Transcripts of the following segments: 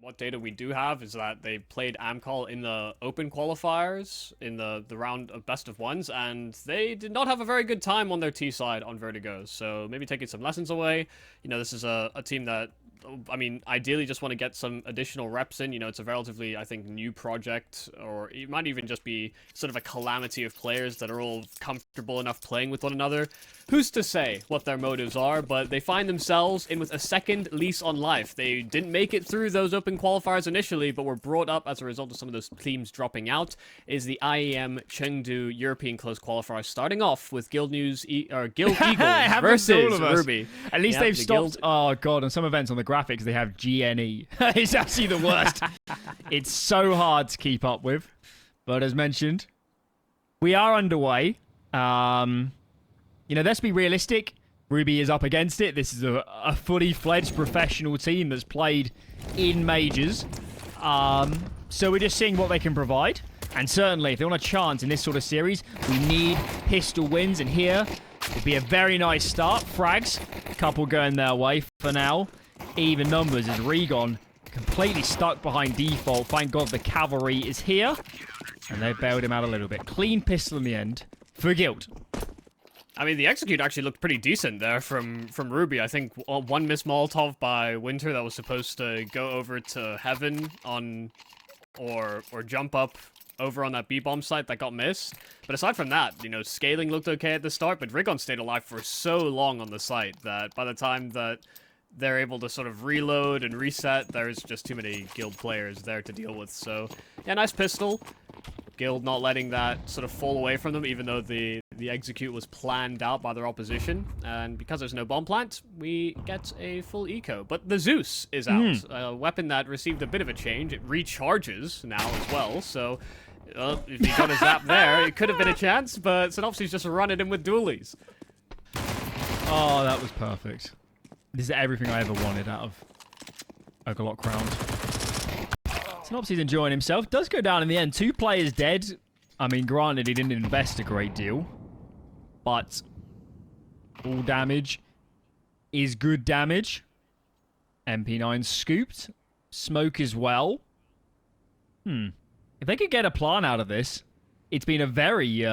What data we do have is that they played Amcol in the open qualifiers in the round of best of ones, and they did not have a very good time on their T side on Vertigo. So maybe taking some lessons away. You know, this is a team that, I mean, ideally just want to get some additional reps in. You know, it's a relatively, I think, new project, or it might even just be sort of a calamity of players that are all comfortable enough playing with one another. Who's to say what their motives are, but they find themselves in with a second lease on life. They didn't make it through those open qualifiers initially, but were brought up as a result of some of those teams dropping out. Is the IEM Chengdu European Close Qualifier, starting off with Guild Eagles versus Ruby. At least they've stopped. Oh god, on some events on the graphics they have GNE. It's actually the worst. It's so hard to keep up with. But as mentioned, we are underway. You know, let's be realistic. Ruby is up against it. This is a fully fledged professional team that's played in majors. So we're just seeing what they can provide. And certainly, if they want a chance in this sort of series, we need pistol wins. And here would be a very nice start. Frags, a couple going their way for now. Even numbers as Regon completely stuck behind default. Thank God the cavalry is here. And they've bailed him out a little bit. Clean pistol in the end for Guild. I mean, the execute actually looked pretty decent there from Ruby. I think one missed Molotov by Winter that was supposed to go over to Heaven on, or jump up over on that B-bomb site that got missed. But aside from that, you know, scaling looked okay at the start, but Rigon stayed alive for so long on the site that by the time that they're able to sort of reload and reset, there's just too many Guild players there to deal with. So, yeah, nice pistol. Guild not letting that sort of fall away from them, even though the execute was planned out by their opposition. And because there's no bomb plant, we get a full eco. But the Zeus is out. A weapon that received a bit of a change. It recharges now as well, so if he got a zap there, it could have been a chance, but Synopsy's just running in with dualies. Oh, that was perfect. This is everything I ever wanted out of Ogolok Crown. Synopsy's enjoying himself. Does go down in the end. 2 players dead. I mean, granted, he didn't invest a great deal. But all damage is good damage. MP9 scooped. Smoke as well. If they could get a plan out of this, it's been a very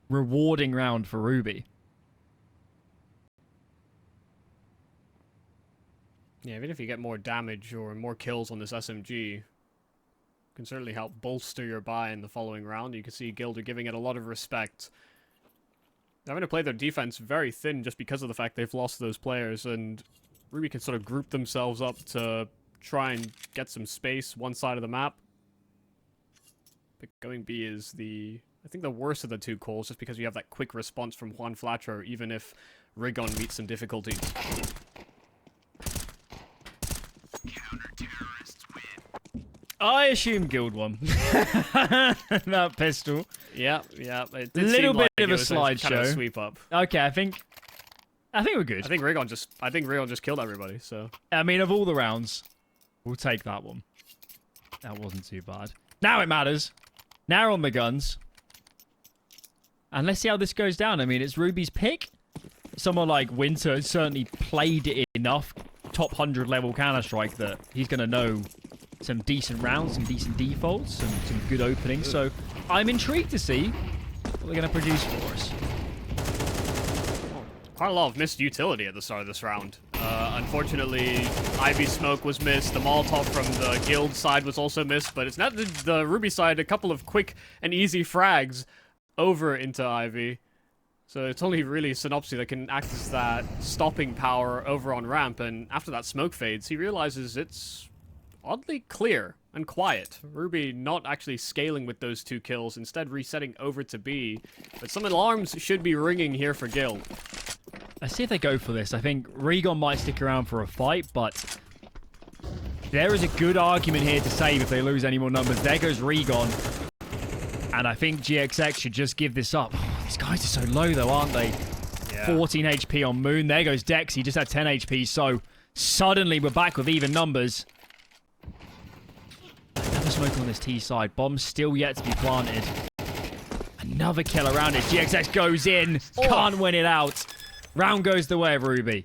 rewarding round for Ruby. Yeah, even if you get more damage or more kills on this SMG, can certainly help bolster your buy in the following round. You can see Guild are giving it a lot of respect. They're having to play their defense very thin just because of the fact they've lost those players, and Ruby can sort of group themselves up to try and get some space one side of the map. But going B is I think the worst of the 2 calls, just because you have that quick response from Juan Flatcher, even if Rigon meets some difficulties. I assume Guild won. That pistol. Yeah. It did little seem bit like of a slideshow. Kind of a sweep up. Okay, I think we're good. I think Rigon just killed everybody. So I mean, of all the rounds, we'll take that one. That wasn't too bad. Now it matters. Now we're on the guns. And let's see how this goes down. I mean, it's Ruby's pick. Someone like Winter certainly played it enough. Top 100 level Counter-Strike that he's going to know some decent rounds, some decent defaults, some good openings. So I'm intrigued to see what they're going to produce for us. Quite a lot of missed utility at the start of this round. Unfortunately, Ivy smoke was missed. The Molotov from the Guild side was also missed, but it's not the Ruby side. A couple of quick and easy frags over into Ivy. So it's only really Synopsy that can act as that stopping power over on ramp, and after that smoke fades, he realizes it's oddly clear and quiet. Ruby not actually scaling with those 2 kills, instead resetting over to B. But some alarms should be ringing here for Guild. Let's see if they go for this. I think Regon might stick around for a fight, but there is a good argument here to save if they lose any more numbers. There goes Regon. And I think GXX should just give this up. These guys are so low, though, aren't they? Yeah. 14 HP on Moon. There goes Dex. He just had 10 HP. So suddenly we're back with even numbers. Another smoke on this T side. Bomb still yet to be planted. Another kill around it. GXX goes in. Can't win it out. Round goes the way of Ruby.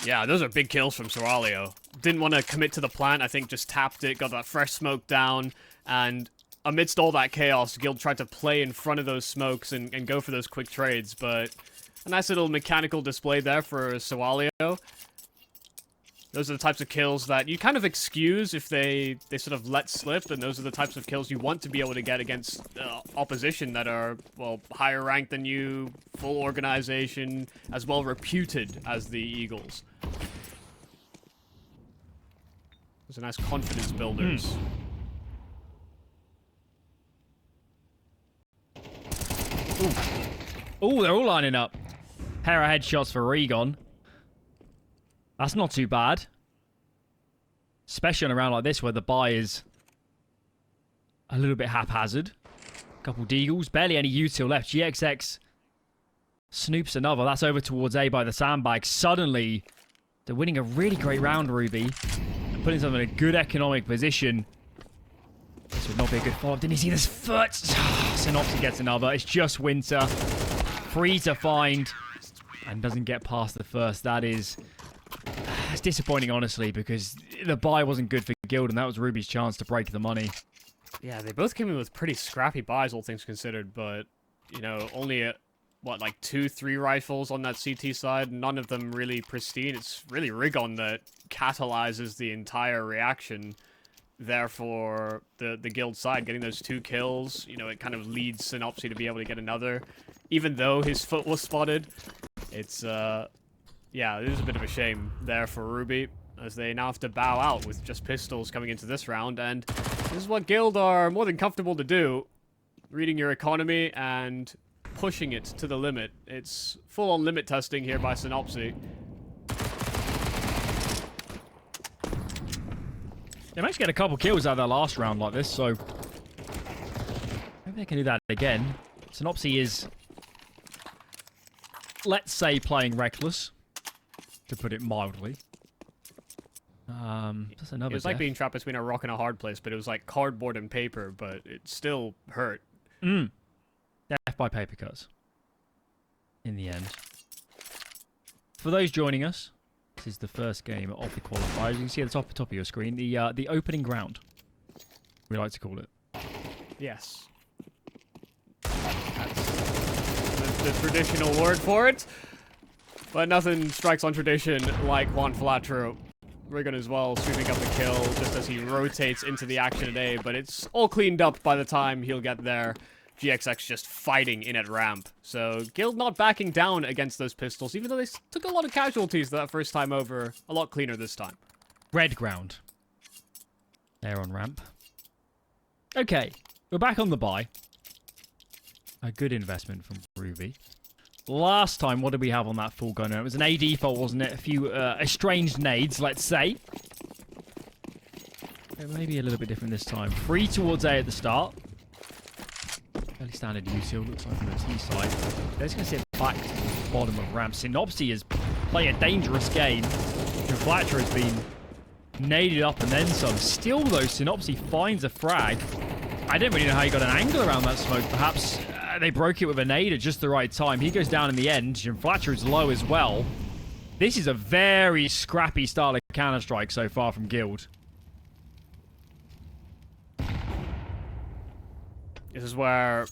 Yeah, those are big kills from Sowalio. didn't want to commit to the plant. I think just tapped it, got that fresh smoke down, and amidst all that chaos, Guild tried to play in front of those smokes and go for those quick trades, but a nice little mechanical display there for Sowalio. Those are the types of kills that you kind of excuse if they sort of let slip, and those are the types of kills you want to be able to get against opposition that are, well, higher ranked than you, full organization, as well reputed as the Eagles. Those are nice confidence builders. Ooh, they're all lining up. Pair of headshots for Regon. That's not too bad. Especially on a round like this where the buy is a little bit haphazard. Couple deagles, barely any util left. GXX snoops another. That's over towards A by the sandbag. Suddenly, they're winning a really great round, Ruby. And putting themselves in a good economic position. This would not be a good follow-up. Didn't he see this foot? Synopsy gets another. It's just Winter. Free to find. And doesn't get past the first. That is... It's disappointing, honestly, because the buy wasn't good for Guild, and that was Ruby's chance to break the money. Yeah, they both came in with pretty scrappy buys, all things considered, but, you know, only, what, like 2-3 rifles on that CT side, none of them really pristine. It's really Rigon that catalyzes the entire reaction there for the Guild side, getting those 2 kills. You know, it kind of leads Synopsy to be able to get another, even though his foot was spotted. It's, yeah, it is a bit of a shame there for Ruby, as they now have to bow out with just pistols coming into this round, and this is what Guild are more than comfortable to do. Reading your economy and pushing it to the limit. It's full-on limit testing here by Synopsy. They managed to get a couple kills out of their last round like this, so maybe they can do that again. Synopsy is, let's say, playing reckless, to put it mildly. That's another. It was like being trapped between a rock and a hard place, but it was like cardboard and paper, but it still hurt. Death by paper cuts. In the end. For those joining us, this is the first game of the qualifiers. You can see at the top of your screen the opening ground, we like to call it. Yes. That's the traditional word for it. But nothing strikes on tradition like Juan Flatro. Rigon as well, sweeping up the kill just as he rotates into the action at A, but it's all cleaned up by the time he'll get there. GXX just fighting in at ramp. So Guild not backing down against those pistols, even though they took a lot of casualties that first time over. A lot cleaner this time. Red ground. They're on ramp. Okay, we're back on the buy. A good investment from Ruby. Last time, what did we have on that full gunner? It was an AD fault, wasn't it? A few estranged nades, let's say. It may be a little bit different this time. Free towards A at the start. Fairly standard util, looks like from the T side. They're just going to sit back to the bottom of ramp. Synopsy is playing a dangerous game. The Flatcher has been naded up and then some. Still, though, Synopsy finds a frag. I don't really know how he got an angle around that smoke. Perhaps they broke it with a nade at just the right time. He goes down in the end. Jim Flatcher is low as well. This is a very scrappy style of Counter-Strike so far from Guild. This is where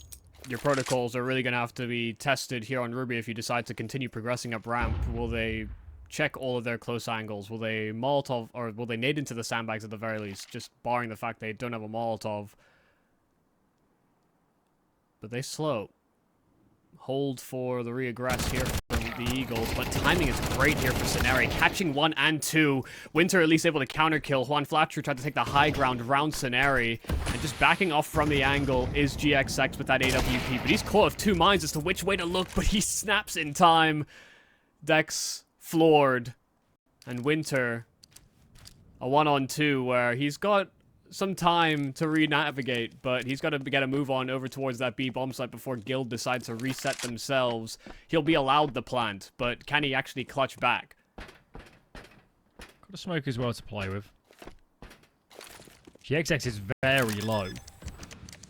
your protocols are really going to have to be tested here on Ruby if you decide to continue progressing up ramp. Will they check all of their close angles? Will they Molotov, or will they nade into the sandbags at the very least, just barring the fact they don't have a Molotov? But they slow. Hold for the reaggress here from the Eagles, but timing is great here for Scenari. Catching 1 and 2. Winter at least able to counter kill. Juan Flatcher tried to take the high ground around Scenari, and just backing off from the angle is GXX with that AWP, but he's caught of 2 minds as to which way to look, but he snaps in time. Dex floored, and Winter a 1-on-2 where he's got some time to re-navigate, but he's got to get a move on over towards that B bomb site before Guild decides to reset themselves. He'll be allowed the plant, but can he actually clutch back? Got a smoke as well to play with. GXX is very low,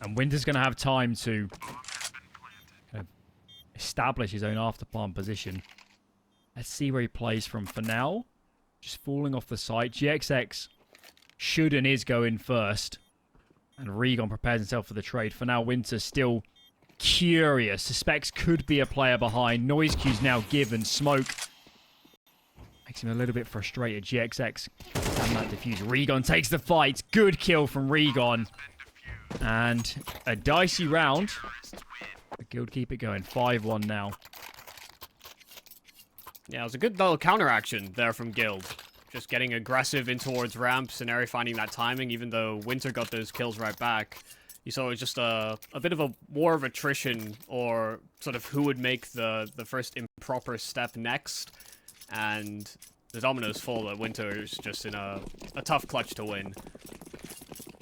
and Winter's going to have time to kind of establish his own after plant position. Let's see where he plays from for now. just falling off the site. GXX should and is going first. And Regon prepares himself for the trade. For now, Winter still curious. Suspects could be a player behind. Noise cues now given. Smoke makes him a little bit frustrated. GXX and that defuse. Regon takes the fight. Good kill from Regon. And a dicey round. The Guild keep it going. 5-1 now. Yeah, it was a good little counter action there from Guild. Just getting aggressive in towards ramp. Scenario finding that timing, even though Winter got those kills right back. You saw it was just a bit of a war of attrition, or sort of who would make the first improper step next. And the dominoes fall that Winter is just in a tough clutch to win.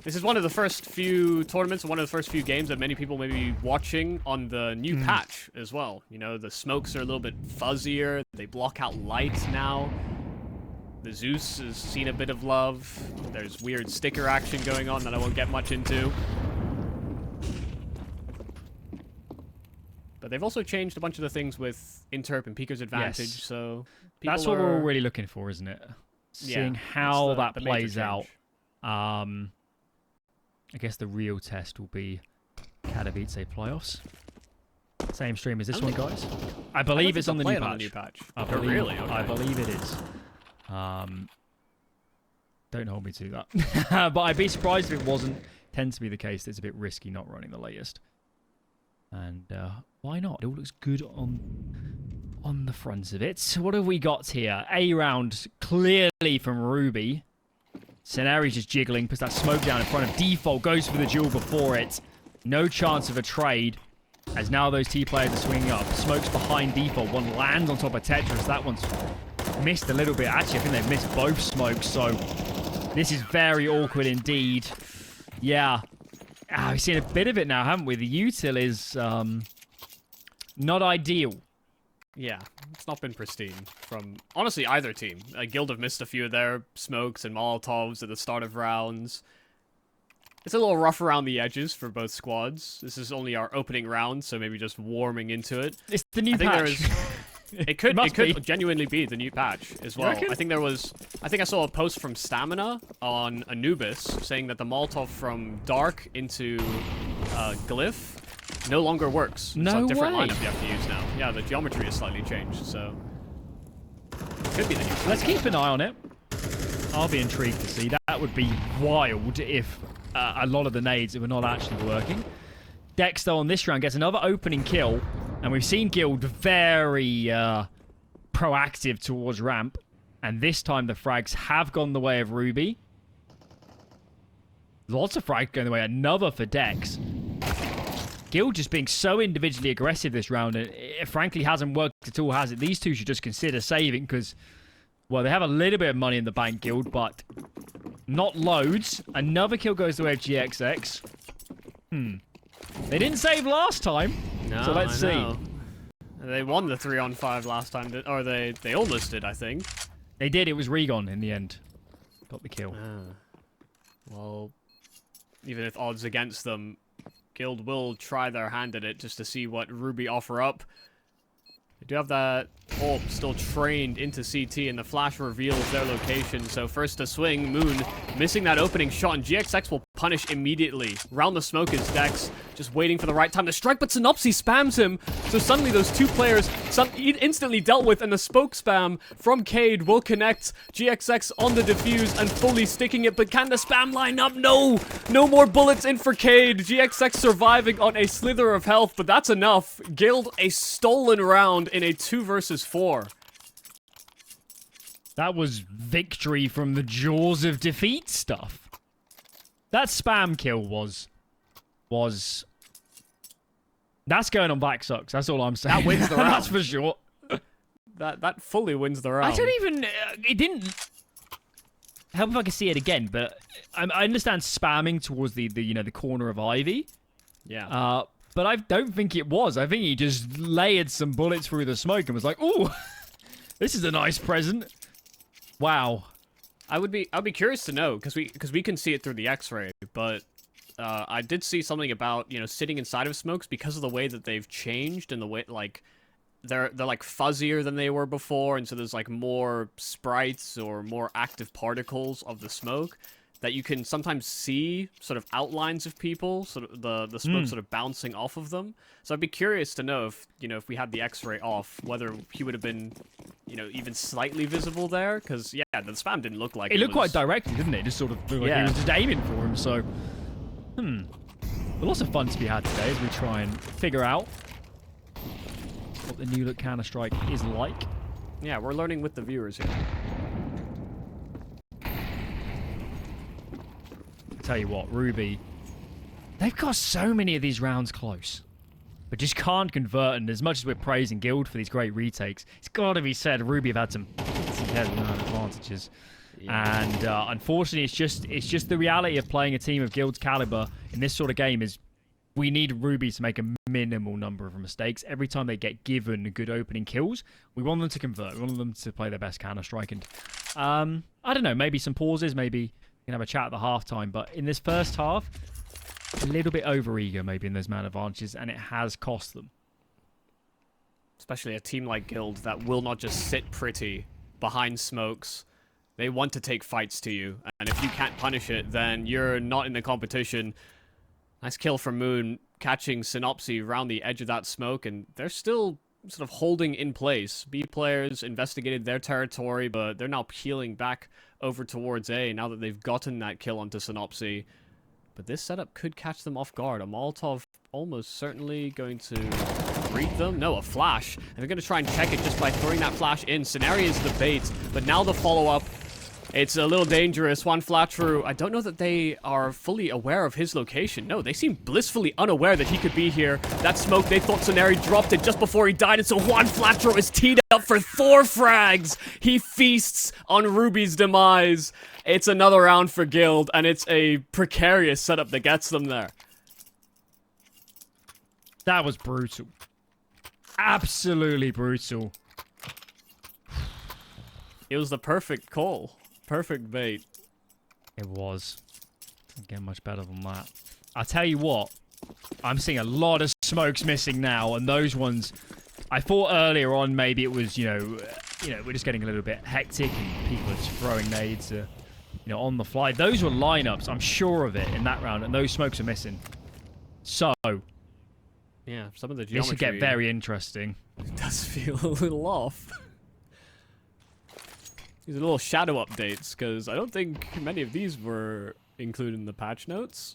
This is one of the first few tournaments, one of the first few games that many people may be watching on the new patch as well. You know, the smokes are a little bit fuzzier. They block out light now. The Zeus has seen a bit of love. There's weird sticker action going on that I won't get much into. But they've also changed a bunch of the things with Interp and Peeker's advantage, Yes. so... That's what we're all really looking for, isn't it? Seeing how that plays out. I guess the real test will be Katowice playoffs. Same stream as this one, guys. I believe it's on the new patch. I believe, really? Okay. I believe it is. Don't hold me to that. But I'd be surprised if it wasn't. Tends to be the case. It's a bit risky not running the latest. And why not? It all looks good on the front of it. So what have we got here? A round clearly from Ruby. Scenario's just jiggling, puts that smoke down in front of Default, goes for the duel before it. No chance of a trade, as now those T players are swinging up. Smoke's behind Default, one lands on top of Tetris. That one's missed a little bit. Actually, I think they've missed both smokes, so this is very awkward indeed. Yeah. We've seen a bit of it now, haven't we? The util is not ideal. Yeah, it's not been pristine from, honestly, either team. Guild have missed a few of their smokes and Molotovs at the start of rounds. It's a little rough around the edges for both squads. This is only our opening round, so maybe just warming into it. It's the new patch. It could genuinely be the new patch as well. I think I saw a post from Stamina on Anubis saying that the Molotov from Dark into Glyph no longer works. It's a different lineup you have to use now. Yeah, the geometry is slightly changed, so it could be the new patch. Let's keep an eye on it. I'll be intrigued to see. That would be wild if a lot of the nades were not actually working. Dexter on this round gets another opening kill, and we've seen Guild very proactive towards ramp, and this time the frags have gone the way of Ruby. Lots of frags going the way. Another for Dex. Guild just being so individually aggressive this round, and it frankly hasn't worked at all, has it? These two should just consider saving, because, well, they have a little bit of money in the bank, Guild, but not loads. Another kill goes the way of GXX. They didn't save last time, so let's see. They won the 3-on-5 last time, or they almost did, I think. They did. It was Regon in the end. Got the kill. Well, even if odds against them, Guild will try their hand at it just to see what Ruby offer up. They do have that ult still trained into CT, and the flash reveals their location. So first to swing, Moon missing that opening shot, and GXX will punish immediately. Round the smoke is Dex, just waiting for the right time to strike, but Synopsy spams him. So suddenly those two players instantly dealt with, and the spoke spam from Cade will connect GXX on the defuse and fully sticking it, but can the spam line up? No! No more bullets in for Cade. GXX surviving on a slither of health, but that's enough. Guild a stolen round in a 2 versus 4. That was victory from the jaws of defeat stuff. That spam kill was... That's going on Black Sox. That's all I'm saying. That wins the round. That's for sure. That fully wins the round. I don't even... it didn't... Help if I can see it again, but I understand spamming towards the corner of Ivy. Yeah. But I don't think it was. I think he just layered some bullets through the smoke and was like, "Ooh, this is a nice present." Wow. I'd be curious to know, because we can see it through the X-ray, but I did see something about sitting inside of smokes because of the way that they've changed and the way they're like fuzzier than they were before, and so there's like more sprites or more active particles of the smoke that you can sometimes see sort of outlines of people, sort of the smoke sort of bouncing off of them. So I'd be curious to know if, you know, if we had the X-ray off, whether he would have been, you know, even slightly visible there, because yeah, the spam didn't look like It looked was... quite directly, didn't it? It just sort of looked like he was just aiming for him. So, but lots of fun to be had today as we try and figure out what the new look Counter-Strike is like. Yeah, we're learning with the viewers here. Tell you what, Ruby, they've got so many of these rounds close, but just can't convert. And as much as we're praising Guild for these great retakes, it's got to be said, Ruby have had some advantages. Yeah. And unfortunately, it's just the reality of playing a team of Guild's caliber in this sort of game is we need Ruby to make a minimal number of mistakes. Every time they get given good opening kills, we want them to convert. We want them to play their best Counter-Strike. And I don't know, maybe some pauses, maybe we can have a chat at the halftime, but in this first half, a little bit over-eager maybe in those man advantages, and it has cost them. Especially a team like Guild that will not just sit pretty behind smokes. They want to take fights to you, and if you can't punish it, then you're not in the competition. Nice kill from Moon, catching Synopsy around the edge of that smoke, and they're still sort of holding in place. B players investigated their territory, but they're now peeling back over towards A now that they've gotten that kill onto Synopsy. But this setup could catch them off guard. A Molotov almost certainly going to greet them. No, a flash. And they're going to try and check it just by throwing that flash in. Scenario is the bait, but now the follow-up. It's a little dangerous. Juan Flatru, I don't know that they are fully aware of his location. No, they seem blissfully unaware that he could be here. That smoke, they thought Scenario dropped it just before he died, and so Juan Flatru is teed up for 4 frags. He feasts on Ruby's demise. It's another round for Guild, and it's a precarious setup that gets them there. That was brutal. Absolutely brutal. It was the perfect call. Perfect bait. It was. Can't get much better than that. I'll tell you what. I'm seeing a lot of smokes missing now, and those ones... I thought earlier on maybe it was, you know, we're just getting a little bit hectic and people are just throwing nades, on the fly. Those were lineups, I'm sure of it, in that round, and those smokes are missing. So... yeah, some of the geometry... this should get very interesting. It does feel a little off. These are little shadow updates, because I don't think many of these were included in the patch notes.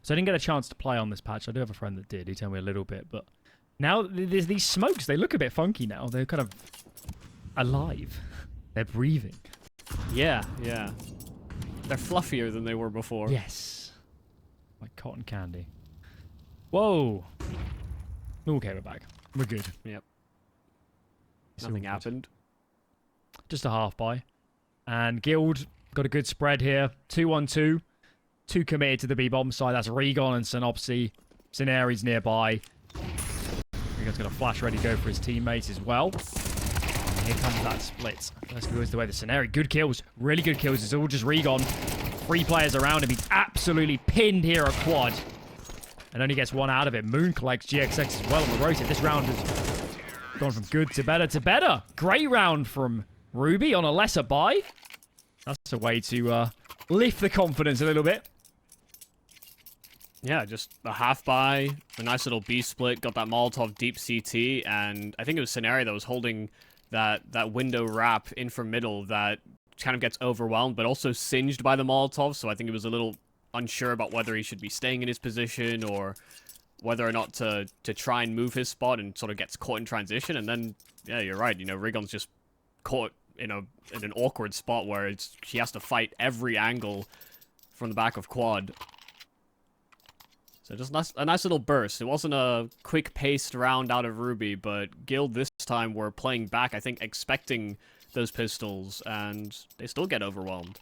So I didn't get a chance to play on this patch. I do have a friend that did. He told me a little bit, but now there's these smokes. They look a bit funky now. They're kind of alive. They're breathing. Yeah, yeah. They're fluffier than they were before. Yes. Like cotton candy. Whoa. Okay, we're back. We're good. Yep. Nothing happened. Just a half buy. And Guild got a good spread here. 2-1-2. 2 committed to the B-bomb side. That's Regon and Synopsy. Scenari's nearby. Regon's got a flash ready to go for his teammates as well. And here comes that split. Let's go the way the Scenari. Good kills. Really good kills. It's all just Regon. 3 players around him. He's absolutely pinned here at quad. And only gets 1 out of it. Moon collects GXX as well on the rotate. This round is... gone from good to better to better. Great round from Ruby on a lesser buy. That's a way to lift the confidence a little bit. Yeah, just a half buy, a nice little B split, got that Molotov deep CT, and I think it was Scenario that was holding that window wrap in from middle that kind of gets overwhelmed, but also singed by the Molotov, so I think it was a little unsure about whether he should be staying in his position or whether or not to try and move his spot, and sort of gets caught in transition. And then, yeah, you're right, Rigon's just caught in an awkward spot where he has to fight every angle from the back of quad. So just a nice little burst. It wasn't a quick-paced round out of Ruby, but Guild this time were playing back, I think, expecting those pistols, and they still get overwhelmed.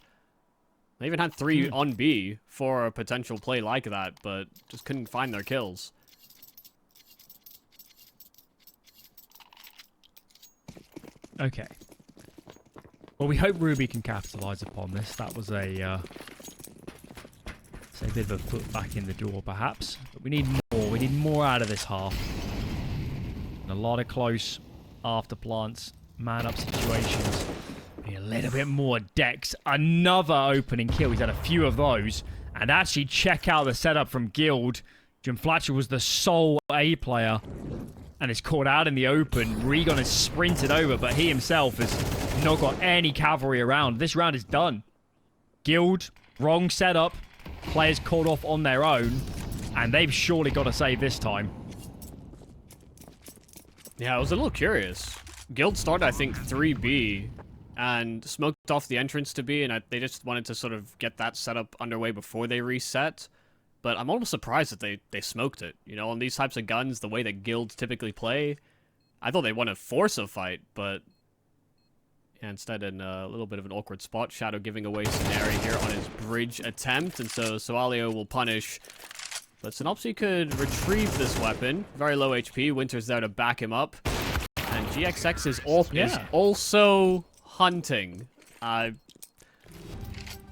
They even had 3 on B for a potential play like that, but just couldn't find their kills. Okay. Well, we hope Ruby can capitalize upon this. That was a bit of a foot back in the door, perhaps. But we need more. we need more out of this half. And a lot of close after plants, man-up situations. We need a little bit more decks. Another opening kill. He's had a few of those. And actually, check out the setup from Guild. Jim Fletcher was the sole A player. And is caught out in the open. Regon has sprinted over, but he himself has not got any cavalry around. This round is done. Guild, wrong setup. Players caught off on their own. And they've surely got to save this time. Yeah, I was a little curious. Guild started, I think, 3B. And smoked off the entrance to B. And they just wanted to sort of get that setup underway before they reset. But I'm almost surprised that they smoked it. You know, on these types of guns, the way that guilds typically play, I thought they want to force a fight, but yeah, instead in a little bit of an awkward spot, Shadow giving away Scenario here on his bridge attempt, and so Sowalio will punish. But Synopsy could retrieve this weapon. Very low HP, Winter's there to back him up. And GXX's AWP is also hunting.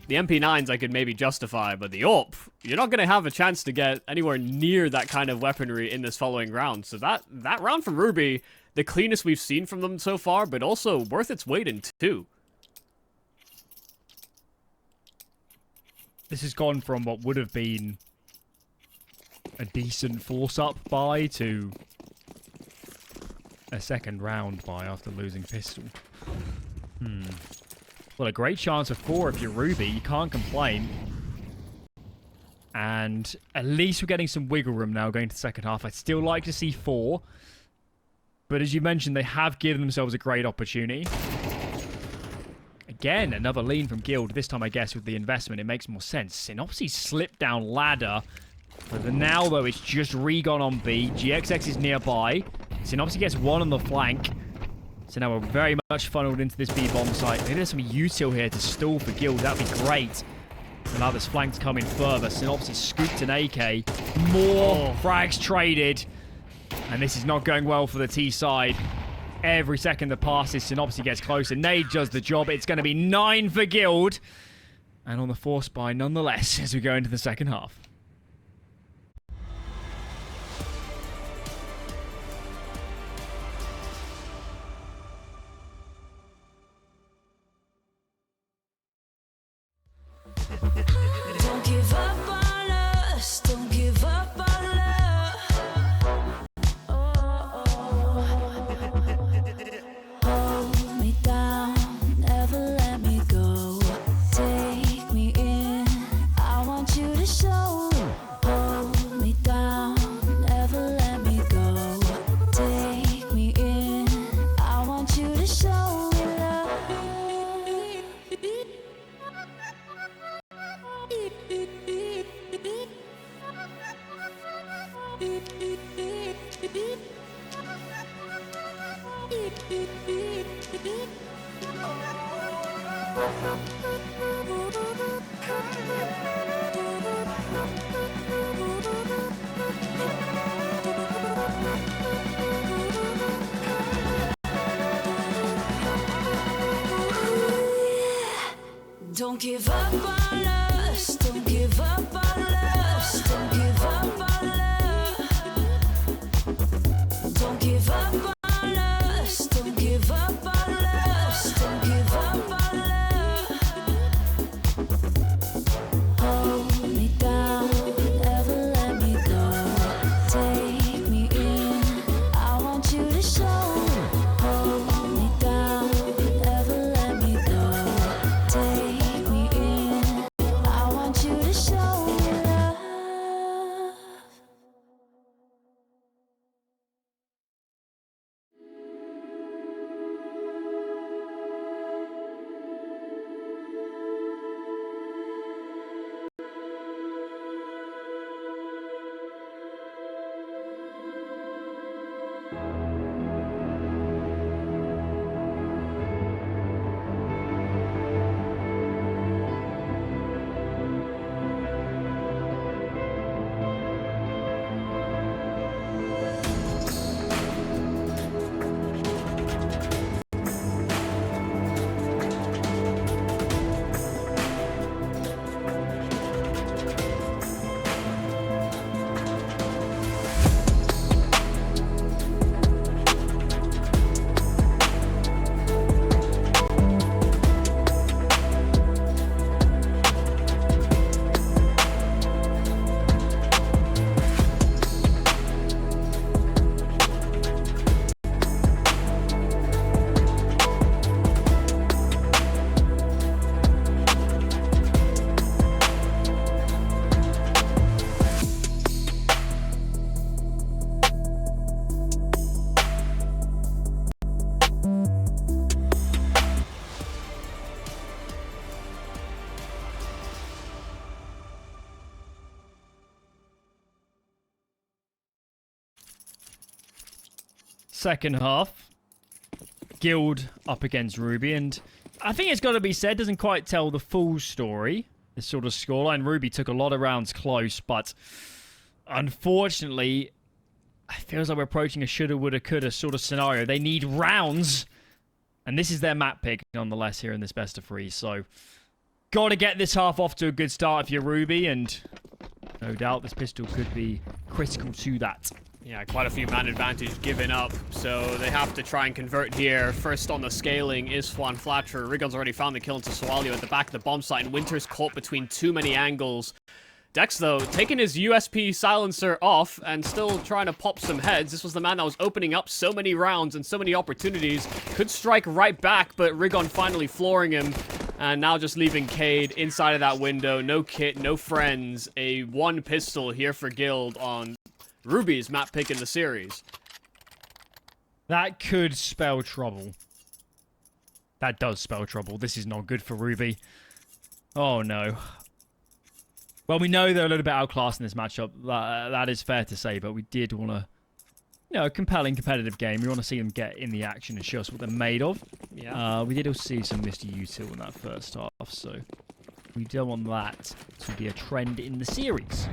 The MP9s I could maybe justify, but the AWP, you're not going to have a chance to get anywhere near that kind of weaponry in this following round. So that round from Ruby, the cleanest we've seen from them so far, but also worth its weight in 2. This has gone from what would have been a decent force-up buy to a second round buy after losing pistol. Well, a great chance of 4 if you're Ruby. You can't complain. And at least we're getting some wiggle room now going to the second half. I'd still like to see 4. But as you mentioned, they have given themselves a great opportunity. Again, another lean from Guild. This time, I guess, with the investment, it makes more sense. Synopsy slipped down ladder. For the now, though, it's just Regon on B. GXX is nearby. Synopsy gets 1 on the flank. So now we're very much funneled into this B-bomb site. Maybe there's some util here to stall for Guild. That'd be great. And now this flank's coming further. Synopsy scooped an AK. More frags traded. And this is not going well for the T side. Every second that passes, Synopsy gets closer. Nade does the job. It's going to be 9 for Guild. And on the force buy nonetheless as we go into the second half. Don't give up on us, don't give up on love. Hold me down, never let me go. Take me in, I want you to show. Hold me down, never let me go. Take me in, I want you to show me love. Don't give up on us, don't give up on us, don't give up on love. Don't give up on us, don't give up on us, don't give up on love. Hold me down, never let me go. Take me in, I want you to show. Hold me down, never let me go. Take me in, I want you to show me second half. Guild up against Ruby, and I think it's got to be said, doesn't quite tell the full story, this sort of scoreline. Ruby took a lot of rounds close, but unfortunately, it feels like we're approaching a shoulda, woulda, coulda sort of scenario. They need rounds, and this is their map pick, nonetheless, here in this best of 3. So, got to get this half off to a good start if you're Ruby, and no doubt this pistol could be critical to that. Yeah, quite a few man advantage given up, so they have to try and convert here. First on the scaling is Juan Flatcher. Rigon's already found the kill into Sowalio at the back of the bomb site, and Winter's caught between too many angles. Dex, though, taking his USP silencer off and still trying to pop some heads. This was the man that was opening up so many rounds and so many opportunities. Could strike right back, but Rigon finally flooring him. And now just leaving Cade inside of that window. No kit, no friends. A 1 pistol here for Guild on Ruby's map pick in the series. That could spell trouble. That does spell trouble. This is not good for Ruby. Oh, no. Well, we know they're a little bit outclassed in this matchup. That is fair to say, but we did want to, a compelling competitive game. We want to see them get in the action and show us what they're made of. Yeah. We did also see some Mr. Util in that first half, so we don't want that to be a trend in the series.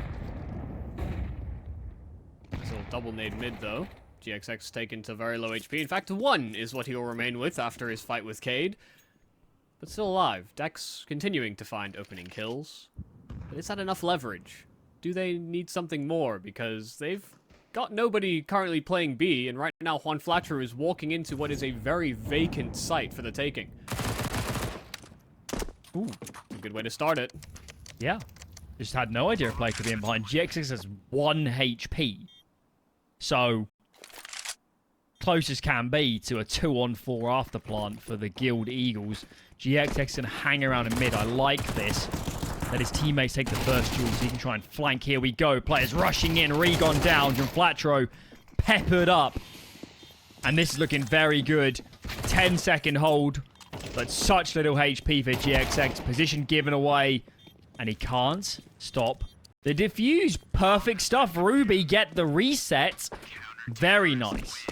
Nice little double nade mid, though. GXX taken to very low HP. In fact, 1 is what he will remain with after his fight with Cade. But still alive. Dex continuing to find opening kills. But is that enough leverage? Do they need something more? Because they've got nobody currently playing B, and right now Juan Flatcher is walking into what is a very vacant site for the taking. Ooh, a good way to start it. Yeah. Just had no idea a player could be in behind. GXX has 1 HP. So, closest can be to a 2-on-4 after plant for the Guild Eagles. GXX can hang around in mid. I like this. Let his teammates take the first duel so he can try and flank. Here we go. Players rushing in. Rigon down. John Flatro peppered up. And this is looking very good. 10-second hold. But such little HP for GXX. Position given away. And he can't stop the defuse. Perfect stuff. Ruby get the reset. Very nice.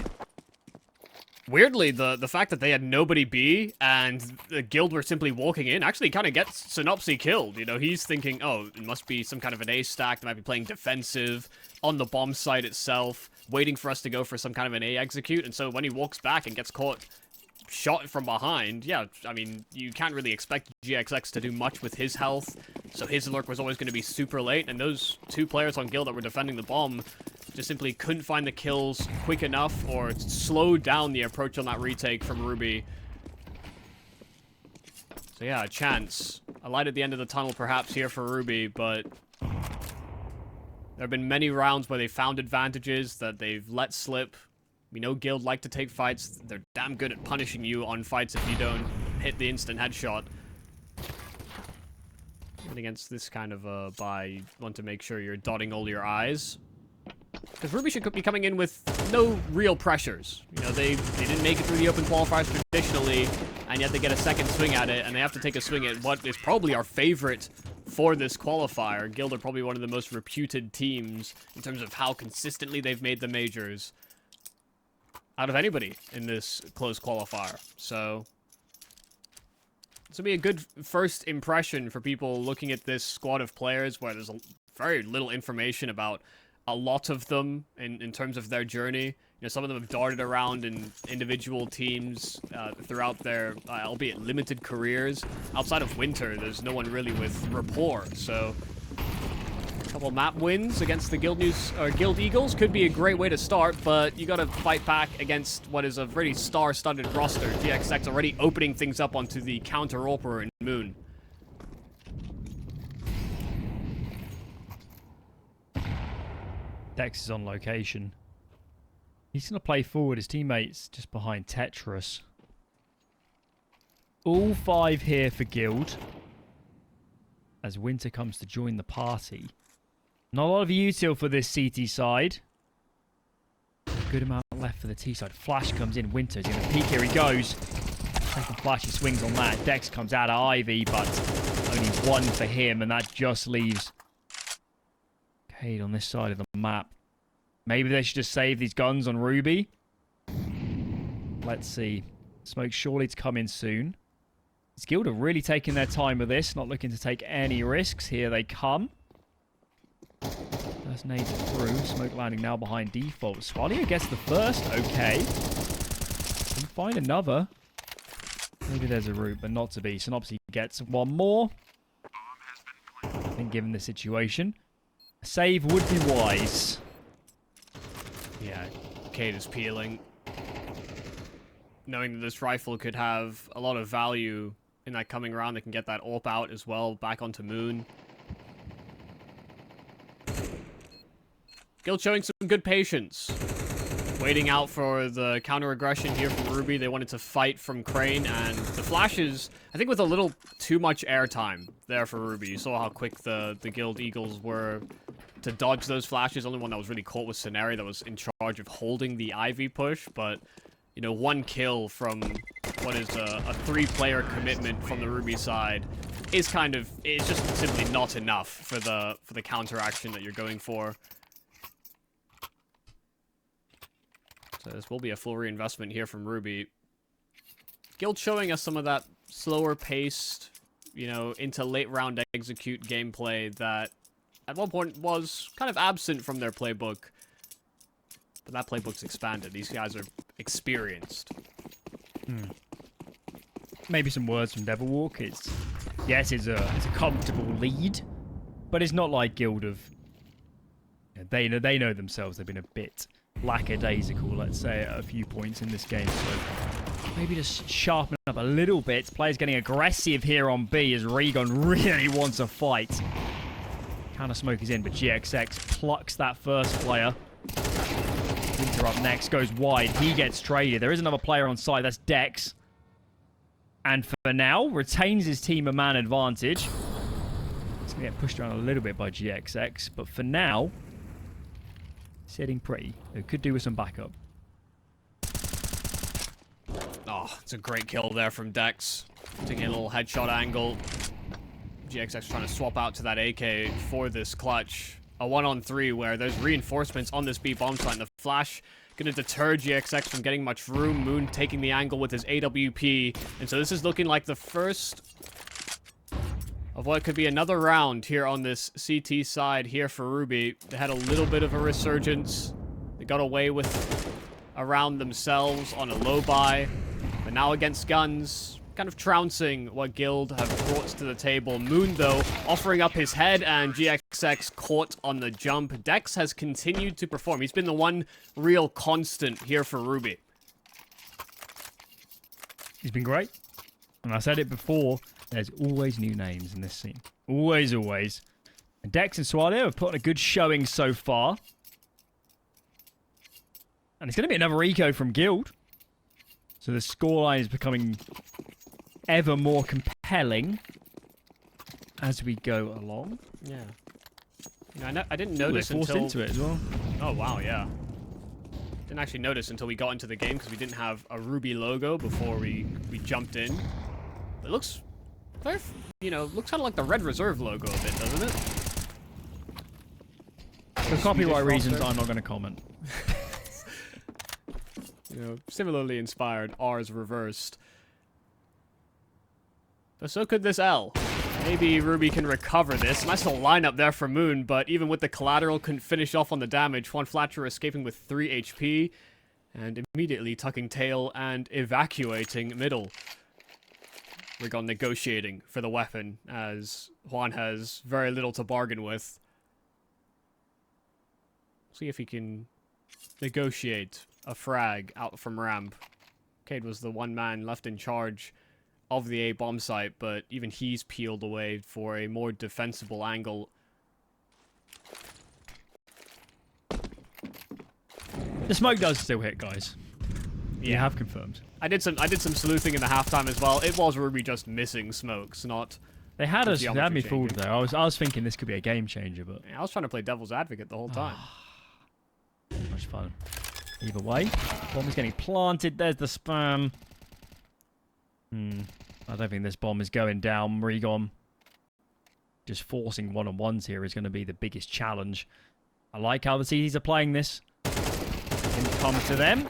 Weirdly, the fact that they had nobody B and the Guild were simply walking in actually kind of gets Synopsy killed. You know, he's thinking, oh, it must be some kind of an A stack. They might be playing defensive on the bomb site itself, waiting for us to go for some kind of an A execute. And so when he walks back and gets caught shot from behind, yeah, I mean, you can't really expect GXX to do much with his health. So his lurk was always going to be super late. And those 2 players on Guild that were defending the bomb just simply couldn't find the kills quick enough or slowed down the approach on that retake from Ruby. So yeah, a chance. A light at the end of the tunnel perhaps here for Ruby, but there have been many rounds where they found advantages that they've let slip. We know Guild like to take fights. They're damn good at punishing you on fights if you don't hit the instant headshot. And against this kind of a buy, you want to make sure you're dotting all your I's. Because Ruby should be coming in with no real pressures. You know, they didn't make it through the open qualifiers traditionally, and yet they get a second swing at it, and they have to take a swing at what is probably our favorite for this qualifier. Guild are probably one of the most reputed teams in terms of how consistently they've made the majors out of anybody in this close qualifier. So this will be a good first impression for people looking at this squad of players where there's very little information about a lot of them in terms of their journey. You know, some of them have darted around in individual teams throughout their, albeit limited careers. Outside of Winter, there's no one really with rapport. So a couple map wins against the Guild Eagles could be a great way to start, but you got to fight back against what is a pretty star-studded roster. GXX already opening things up onto the counter-Orper in Moon. Dex is on location. He's going to play forward. His teammates just behind Tetris. All 5 here for Guild. As Winter comes to join the party. Not a lot of util for this CT side. Good amount left for the T side. Flash comes in. Winter's going to peek. Here he goes. Second flash, he swings on that. Dex comes out of Ivy, but only 1 for him. And that just leaves Cade on this side of the map. Maybe they should just save these guns on Ruby. Let's see. Smoke surely to come in soon. Guild are really taking their time with this, not looking to take any risks. Here they come. First nade through. Smoke landing now behind default. Sowalio gets the first. Okay. Can find another. Maybe there's a route, but not to be. Synopsy gets one more. I think given the situation, a save would be wise. Yeah, Cade is peeling. Knowing that this rifle could have a lot of value in that coming round, they can get that AWP out as well, back onto Moon. Guild showing some good patience. Waiting out for the counter-aggression here from Ruby. They wanted to fight from Crane, and the flashes, I think with a little too much airtime there for Ruby. You saw how quick the Guild Eagles were to dodge those flashes. Only one that was really caught was Scenario, that was in charge of holding the Ivy push, but you know, 1 kill from what is a 3-player commitment from the Ruby side is it's just simply not enough for the counteraction that you're going for. So this will be a full reinvestment here from Ruby. Guild showing us some of that slower paced, you know, into late round execute gameplay that at one point was kind of absent from their playbook. But that playbook's expanded. These guys are experienced. Maybe some words from Devilwalk. Yes, it's a comfortable lead, but it's not like Guild of. They know themselves. They've been a bit lackadaisical, let's say, at a few points in this game. So maybe just sharpen up a little bit. Players getting aggressive here on B as Regon really wants a fight. Counter smoke is in, but GXX plucks that first player. Winter up next, goes wide. He gets traded. There is another player on site. That's Dex. And for now, retains his team a man advantage. It's going to get pushed around a little bit by GXX. But for now, sitting pretty. It could do with some backup. Oh, it's a great kill there from Dex. Taking a little headshot angle. GXX trying to swap out to that AK for this clutch. A 1-on-3 where there's reinforcements on this B bomb site, and the flash gonna deter GXX from getting much room. Moon taking the angle with his AWP, and so this is looking like the first of what could be another round here on this CT side here for Ruby. They had a little bit of a resurgence. They got away with a round themselves on a low buy, but now against guns, kind of trouncing what Guild have brought to the table. Moon, though, offering up his head, and GXX caught on the jump. Dex has continued to perform. He's been the one real constant here for Ruby. He's been great. And I said it before, there's always new names in this scene. Always, always. And Dex and Sowalio have put on a good showing so far. And it's going to be another eco from Guild. So the scoreline is becoming ever more compelling as we go along. Yeah. You know, I didn't notice We're forced until... into it as well. Oh, wow, yeah. Didn't actually notice until we got into the game because we didn't have a Ruby logo before we jumped in. It looks very, you know, looks kind of like the Red Reserve logo a bit, doesn't it? For copyright reasons, I'm not going to comment. You know, similarly inspired, ours reversed. But so could this L. Maybe Ruby can recover this. Nice little lineup there for Moon, but even with the collateral, couldn't finish off on the damage. Juan Flatcher escaping with 3 HP, and immediately tucking tail and evacuating middle. Rigon negotiating for the weapon, as Juan has very little to bargain with. See if he can negotiate a frag out from ramp. Cade was the one man left in charge of the A bomb site, but even he's peeled away for a more defensible angle. The smoke does still hit, guys. Yeah, You have confirmed. I did some sleuthing in the halftime as well. It was Ruby just missing smokes, not. They had us. They had me geometry fooled changing. there. I was thinking this could be a game changer, but I was trying to play devil's advocate the whole time. much fun. Either way, bomb is getting planted. There's the spam. I don't think this bomb is going down. Regon just forcing one-on-ones here is going to be the biggest challenge. I like how the CDs are playing this. Didn't come to them.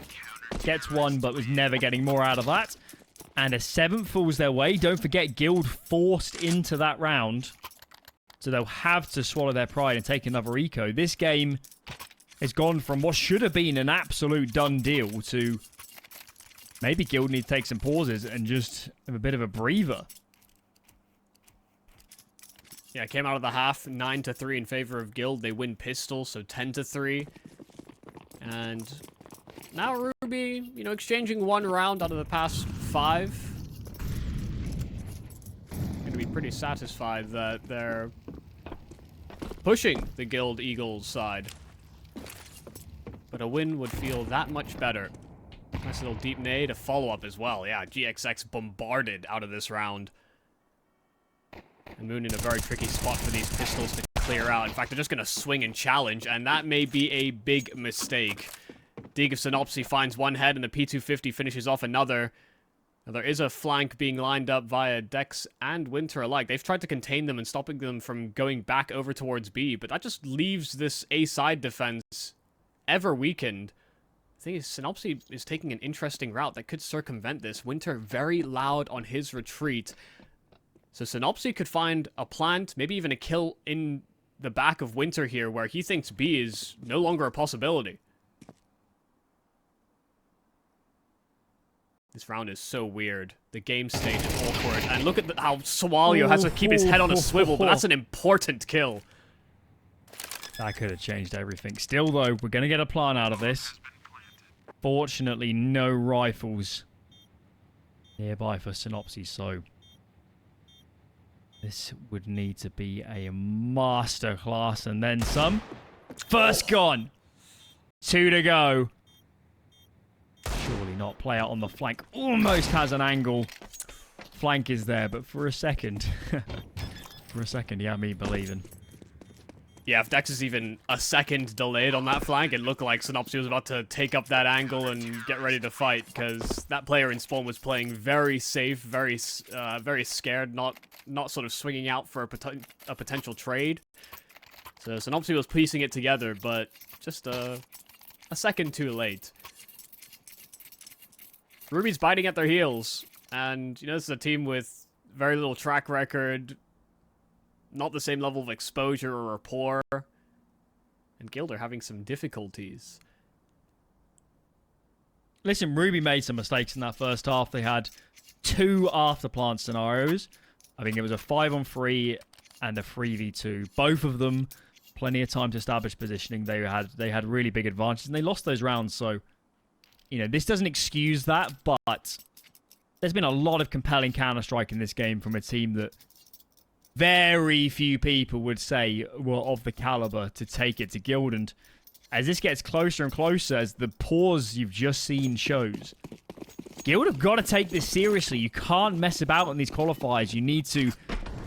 Gets one, but was never getting more out of that. And a 7th falls their way. Don't forget, Guild forced into that round. So they'll have to swallow their pride and take another eco. This game has gone from what should have been an absolute done deal to maybe Guild need to take some pauses and just have a bit of a breather. Yeah, came out of the half 9-3 in favor of Guild. They win pistol, so 10-3. And now Ruby, you know, exchanging one round out of the past 5. Going to be pretty satisfied that they're pushing the Guild Eagles side. But a win would feel that much better. Nice little deep nade, a follow-up as well. Yeah, GXX bombarded out of this round. And Moon in a very tricky spot for these pistols to clear out. In fact, they're just going to swing and challenge, and that may be a big mistake. Dig of Synopsy finds one head, and the P250 finishes off another. Now, there is a flank being lined up via Dex and Winter alike. They've tried to contain them and stopping them from going back over towards B, but that just leaves this A side defense ever weakened. The thing is, Synopsy is taking an interesting route that could circumvent this. Winter very loud on his retreat. So Synopsy could find a plant, maybe even a kill in the back of Winter here, where he thinks B is no longer a possibility. This round is so weird. The game state is awkward. And look at how Sowalio has to keep his head on a swivel, but that's an important kill. That could have changed everything. Still, though, we're going to get a plant out of this. Fortunately, no rifles nearby for Synopsy, so this would need to be a masterclass and then some. First gone. 2 to go. Surely not. Play out on the flank. Almost has an angle. Flank is there, but for a second. For a second, you had me believing. Yeah, if Dex is even a second delayed on that flank, it looked like Synopsy was about to take up that angle and get ready to fight, because that player in spawn was playing very safe, very scared, not sort of swinging out for a potential trade. So Synopsy was piecing it together, but just a second too late. Ruby's biting at their heels, and you know, this is a team with very little track record, not the same level of exposure or rapport, and Guild are having some difficulties. Listen, Ruby made some mistakes in that first half. They had 2 after-plant scenarios. I think it was a 5-on-3 and a 3v2. Both of them, plenty of time to establish positioning. They had really big advantages, and they lost those rounds, so you know, this doesn't excuse that, but there's been a lot of compelling Counter-Strike in this game from a team that very few people would say were of the caliber to take it to Guild. And as this gets closer and closer, as the pause you've just seen shows, Guild have got to take this seriously. You can't mess about in these qualifiers. You need to,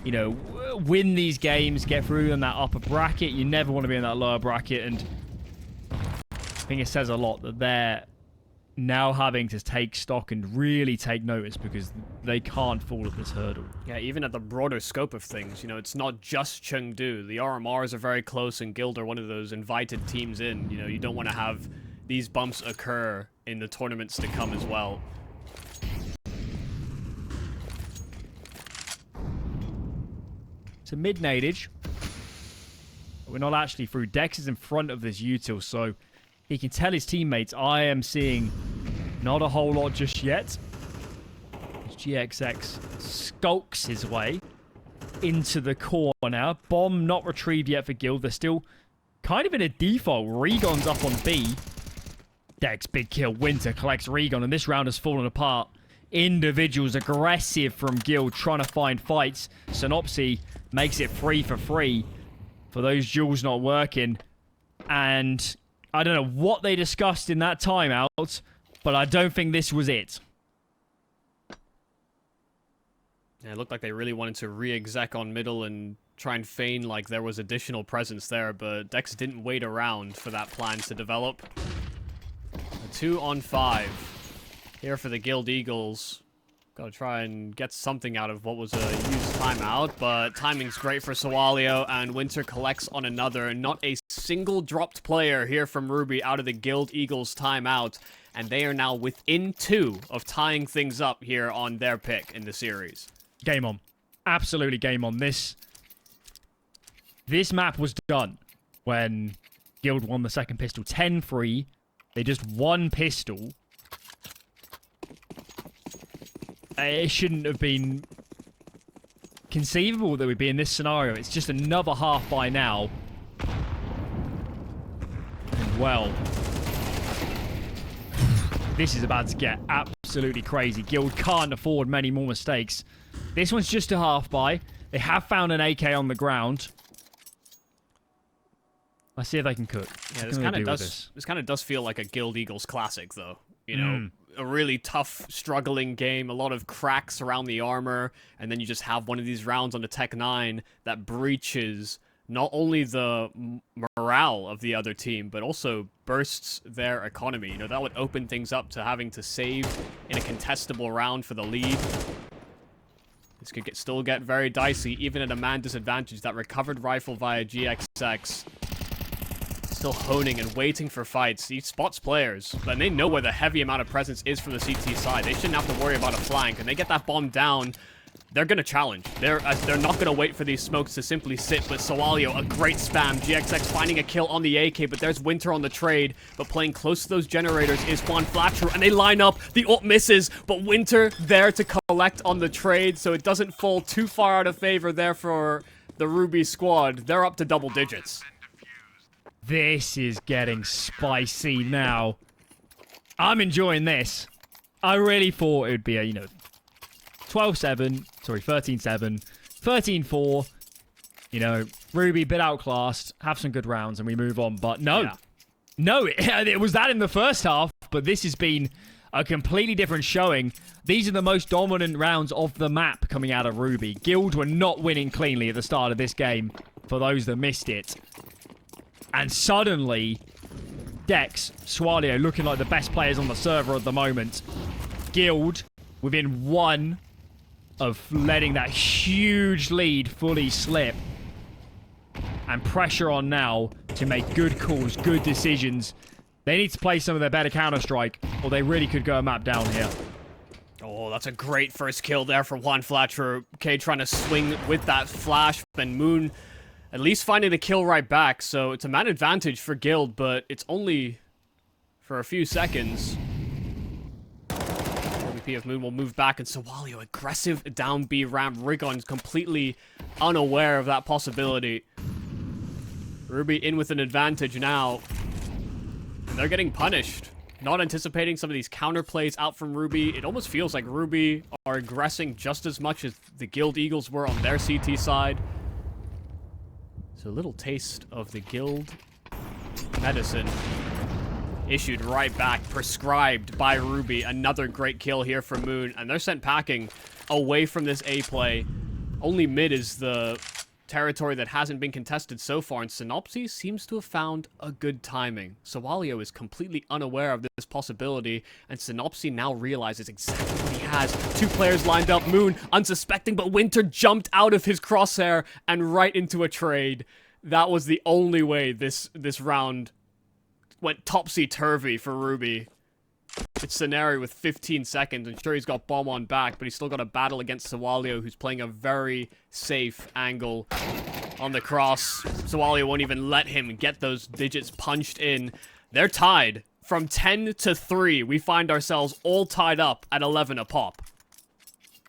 you know, win these games, get through in that upper bracket. You never want to be in that lower bracket. And I think it says a lot that they're now having to take stock and really take notice, because they can't fall at this hurdle. Yeah, even at the broader scope of things, you know, it's not just Chengdu. The RMRs are very close, and Guild are one of those invited teams in. You know, you don't want to have these bumps occur in the tournaments to come as well. It's a mid-nadage. We're not actually through. Dex is in front of this util, so he can tell his teammates, I am seeing not a whole lot just yet. GXX skulks his way into the corner. Bomb not retrieved yet for Guild. They're still kind of in a default. Regon's up on B. Dex, big kill. Winter collects Regon, and this round has fallen apart. Individuals aggressive from Guild, trying to find fights. Synopsy makes it 3 for 3 for those duels not working. And I don't know what they discussed in that timeout, but I don't think this was it. Yeah, it looked like they really wanted to re-exec on middle and try and feign like there was additional presence there, but Dex didn't wait around for that plan to develop. A 2-on-5 here for the Guild Eagles. Gotta try and get something out of what was a used timeout, but timing's great for Sowalio, and Winter collects on another. Not a single dropped player here from Ruby out of the Guild Eagles timeout. and they are now within 2 of tying things up here on their pick in the series. Game on. Absolutely game on. This map was done when Guild won the second pistol 10-3. They just won pistol. It shouldn't have been conceivable that we'd be in this scenario. It's just another half by now. And well, this is about to get absolutely crazy. Guild can't afford many more mistakes. This one's just a half by. They have found an AK on the ground. Let's see if they can cook. Yeah, this kind of does feel like a Guild Eagles classic, though. You know, a really tough, struggling game, a lot of cracks around the armor, and then you just have one of these rounds on the Tech 9 that breaches not only the morale of the other team, but also bursts their economy. You know, that would open things up to having to save in a contestable round for the lead. This could still get very dicey, even at a man disadvantage. That recovered rifle via GXX. Still honing and waiting for fights. He spots players, but they know where the heavy amount of presence is from the CT side. They shouldn't have to worry about a flank. And they get that bomb down, they're going to challenge. They're not going to wait for these smokes to simply sit, but Sowalio, a great spam. GXX finding a kill on the AK, but there's Winter on the trade. But playing close to those generators is Juan Flatcher, and they line up. The ult misses, but Winter there to collect on the trade, so it doesn't fall too far out of favor there for the Ruby squad. They're up to double digits. This is getting spicy now. I'm enjoying this. I really thought it would be a, 12-7, sorry, 13-7, 13-4. Ruby bit outclassed, have some good rounds, and we move on. But no. Yeah. No, it was that in the first half, but this has been a completely different showing. These are the most dominant rounds of the map coming out of Ruby. Guild were not winning cleanly at the start of this game, for those that missed it. And suddenly, Dex, Sowalio looking like the best players on the server at the moment. Guild within 1 of letting that huge lead fully slip. And pressure on now to make good calls, good decisions. They need to play some of their better Counter-Strike, or they really could go a map down here. Oh, that's a great first kill there for Juan Flatcher. K trying to swing with that flash, and Moon at least finding the kill right back, so it's a man advantage for Guild, but it's only for a few seconds. MVP of Moon will move back, and Sowalio, aggressive down B ramp. Rigon's completely unaware of that possibility. Ruby in with an advantage now, and they're getting punished. Not anticipating some of these counter plays out from Ruby. It almost feels like Ruby are aggressing just as much as the Guild Eagles were on their CT side. So a little taste of the Guild medicine issued right back, prescribed by Ruby. Another great kill here for Moon, and they're sent packing away from this A play. Only mid is the territory that hasn't been contested so far, and Synopsy seems to have found a good timing. Sowalio is completely unaware of this possibility, and Synopsy now realizes exactly what he has. 2 players lined up, Moon unsuspecting, but Winter jumped out of his crosshair and right into a trade. That was the only way this round went topsy-turvy for Ruby. It's Scenario with 15 seconds, and sure, he's got bomb on back, but he's still got a battle against Sowalio, who's playing a very safe angle on the cross. Sowalio won't even let him get those digits punched in. They're tied. From 10-3, we find ourselves all tied up at 11 a pop.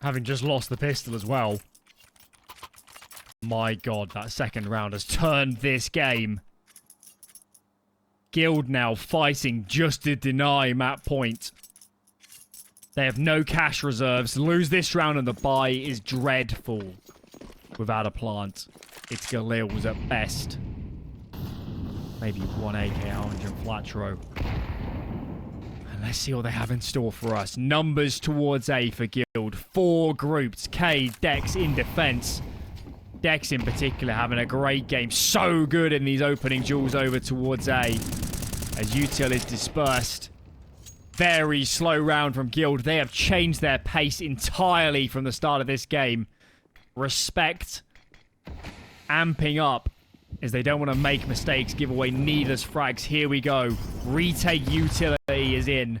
Having just lost the pistol as well. My god, that second round has turned this game. Guild now fighting just to deny map point. They have no cash reserves. Lose this round and the buy is dreadful. Without a plant, it's Galil's at best. Maybe 1 AK Orange and Flatro. And let's see what they have in store for us. Numbers towards A for Guild. 4 groups. K, Dex in defense. Dex in particular having a great game. So good in these opening duels over towards A. As Util is dispersed. Very slow round from Guild. They have changed their pace entirely from the start of this game. Respect. Amping up. As they don't want to make mistakes. Give away needless frags. Here we go. Retake utility is in.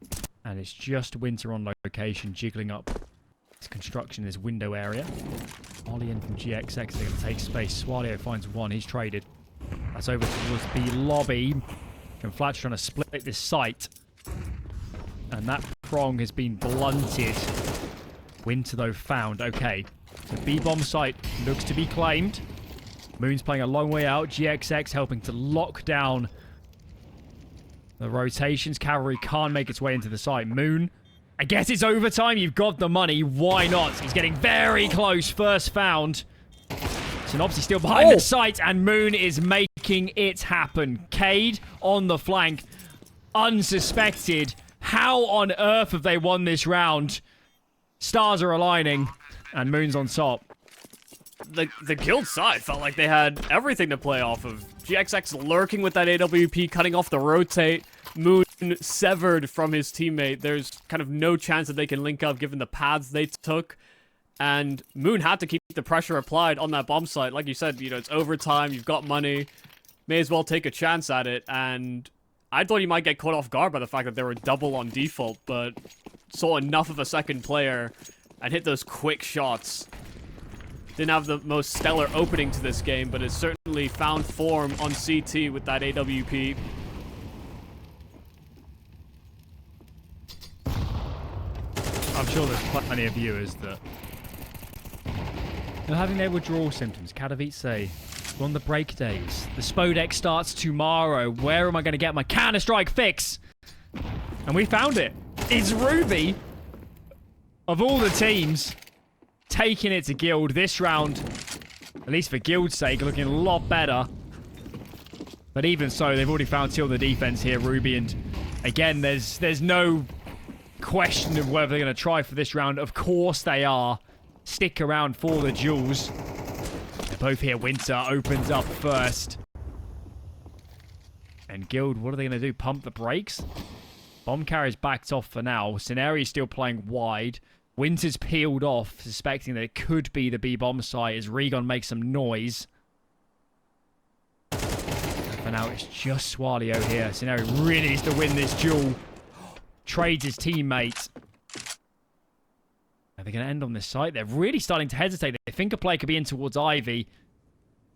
And it's just Winter on location, jiggling up his construction in his window area. Ollie in from GXX, they're going to take space. Sowalio finds one, he's traded. That's over towards B lobby. And Flat's trying to split this site. And that prong has been blunted. Winter, though, found. Okay. The B-bomb site looks to be claimed. Moon's playing a long way out. GXX helping to lock down the rotations. Cavalry can't make its way into the site. Moon, I guess it's overtime. You've got the money. Why not? He's getting very close. First found. Synopsy still behind the site, and Moon is making it happen. Cade on the flank. Unsuspected. How on earth have they won this round? Stars are aligning, and Moon's on top. The guild side felt like they had everything to play off of. GXX lurking with that AWP, cutting off the rotate. Moon severed from his teammate. There's kind of no chance that they can link up given the paths they took. And Moon had to keep the pressure applied on that bomb site. Like you said, you know, it's overtime, you've got money. May as well take a chance at it. And I thought he might get caught off guard by the fact that they were double on default, but saw enough of a second player and hit those quick shots. Didn't have the most stellar opening to this game, but has certainly found form on CT with that AWP. I'm sure there's plenty of viewers that are having their withdrawal symptoms. Kadavit say, we're on the break days. The Spodek starts tomorrow. Where am I going to get my Counter-Strike fix? And we found it. It's Ruby, of all the teams, taking it to Guild this round. At least for Guild's sake, looking a lot better. But even so, they've already found two on the defense here, Ruby. And again, there's no question of whether they're going to try for this round. Of course they are. Stick around for the duels. They're both here. Winter opens up first. And Guild, what are they going to do? Pump the brakes? Bomb carrier's backed off for now. Scenari's still playing wide. Winter's peeled off, suspecting that it could be the B-bomb site as Regon makes some noise. And for now, it's just Sowalio here. Scenario really needs to win this duel. Trades his teammate. Are they going to end on this site? They're really starting to hesitate. They think a play could be in towards Ivy.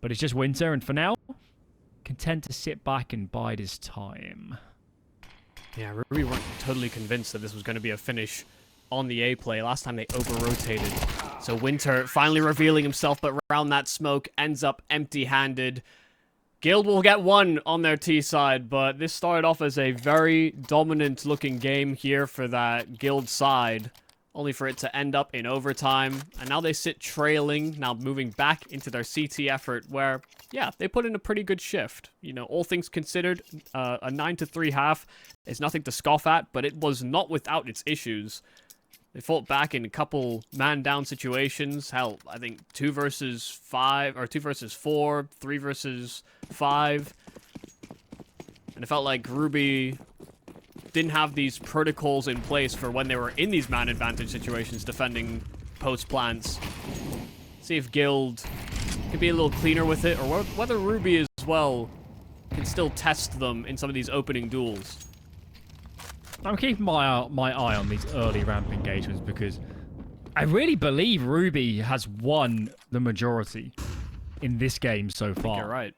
But it's just Winter, and for now, content to sit back and bide his time. Yeah, Ruby weren't totally convinced that this was going to be a finish on the A play. Last time they over-rotated. So Winter finally revealing himself, but around that smoke ends up empty-handed. Guild will get one on their T side, but this started off as a very dominant-looking game here for that Guild side, only for it to end up in overtime. And now they sit trailing, now moving back into their CT effort, where, yeah, they put in a pretty good shift. You know, all things considered, a 9-3 half is nothing to scoff at, but it was not without its issues. They fought back in a couple man-down situations. Hell, I think 2 versus 5, or 2 versus 4, 3 versus 5. And it felt like Ruby didn't have these protocols in place for when they were in these man-advantage situations defending post plants. See if Guild could be a little cleaner with it, or whether Ruby as well can still test them in some of these opening duels. I'm keeping my eye on these early ramp engagements because I really believe Ruby has won the majority in this game so far. I think you're right.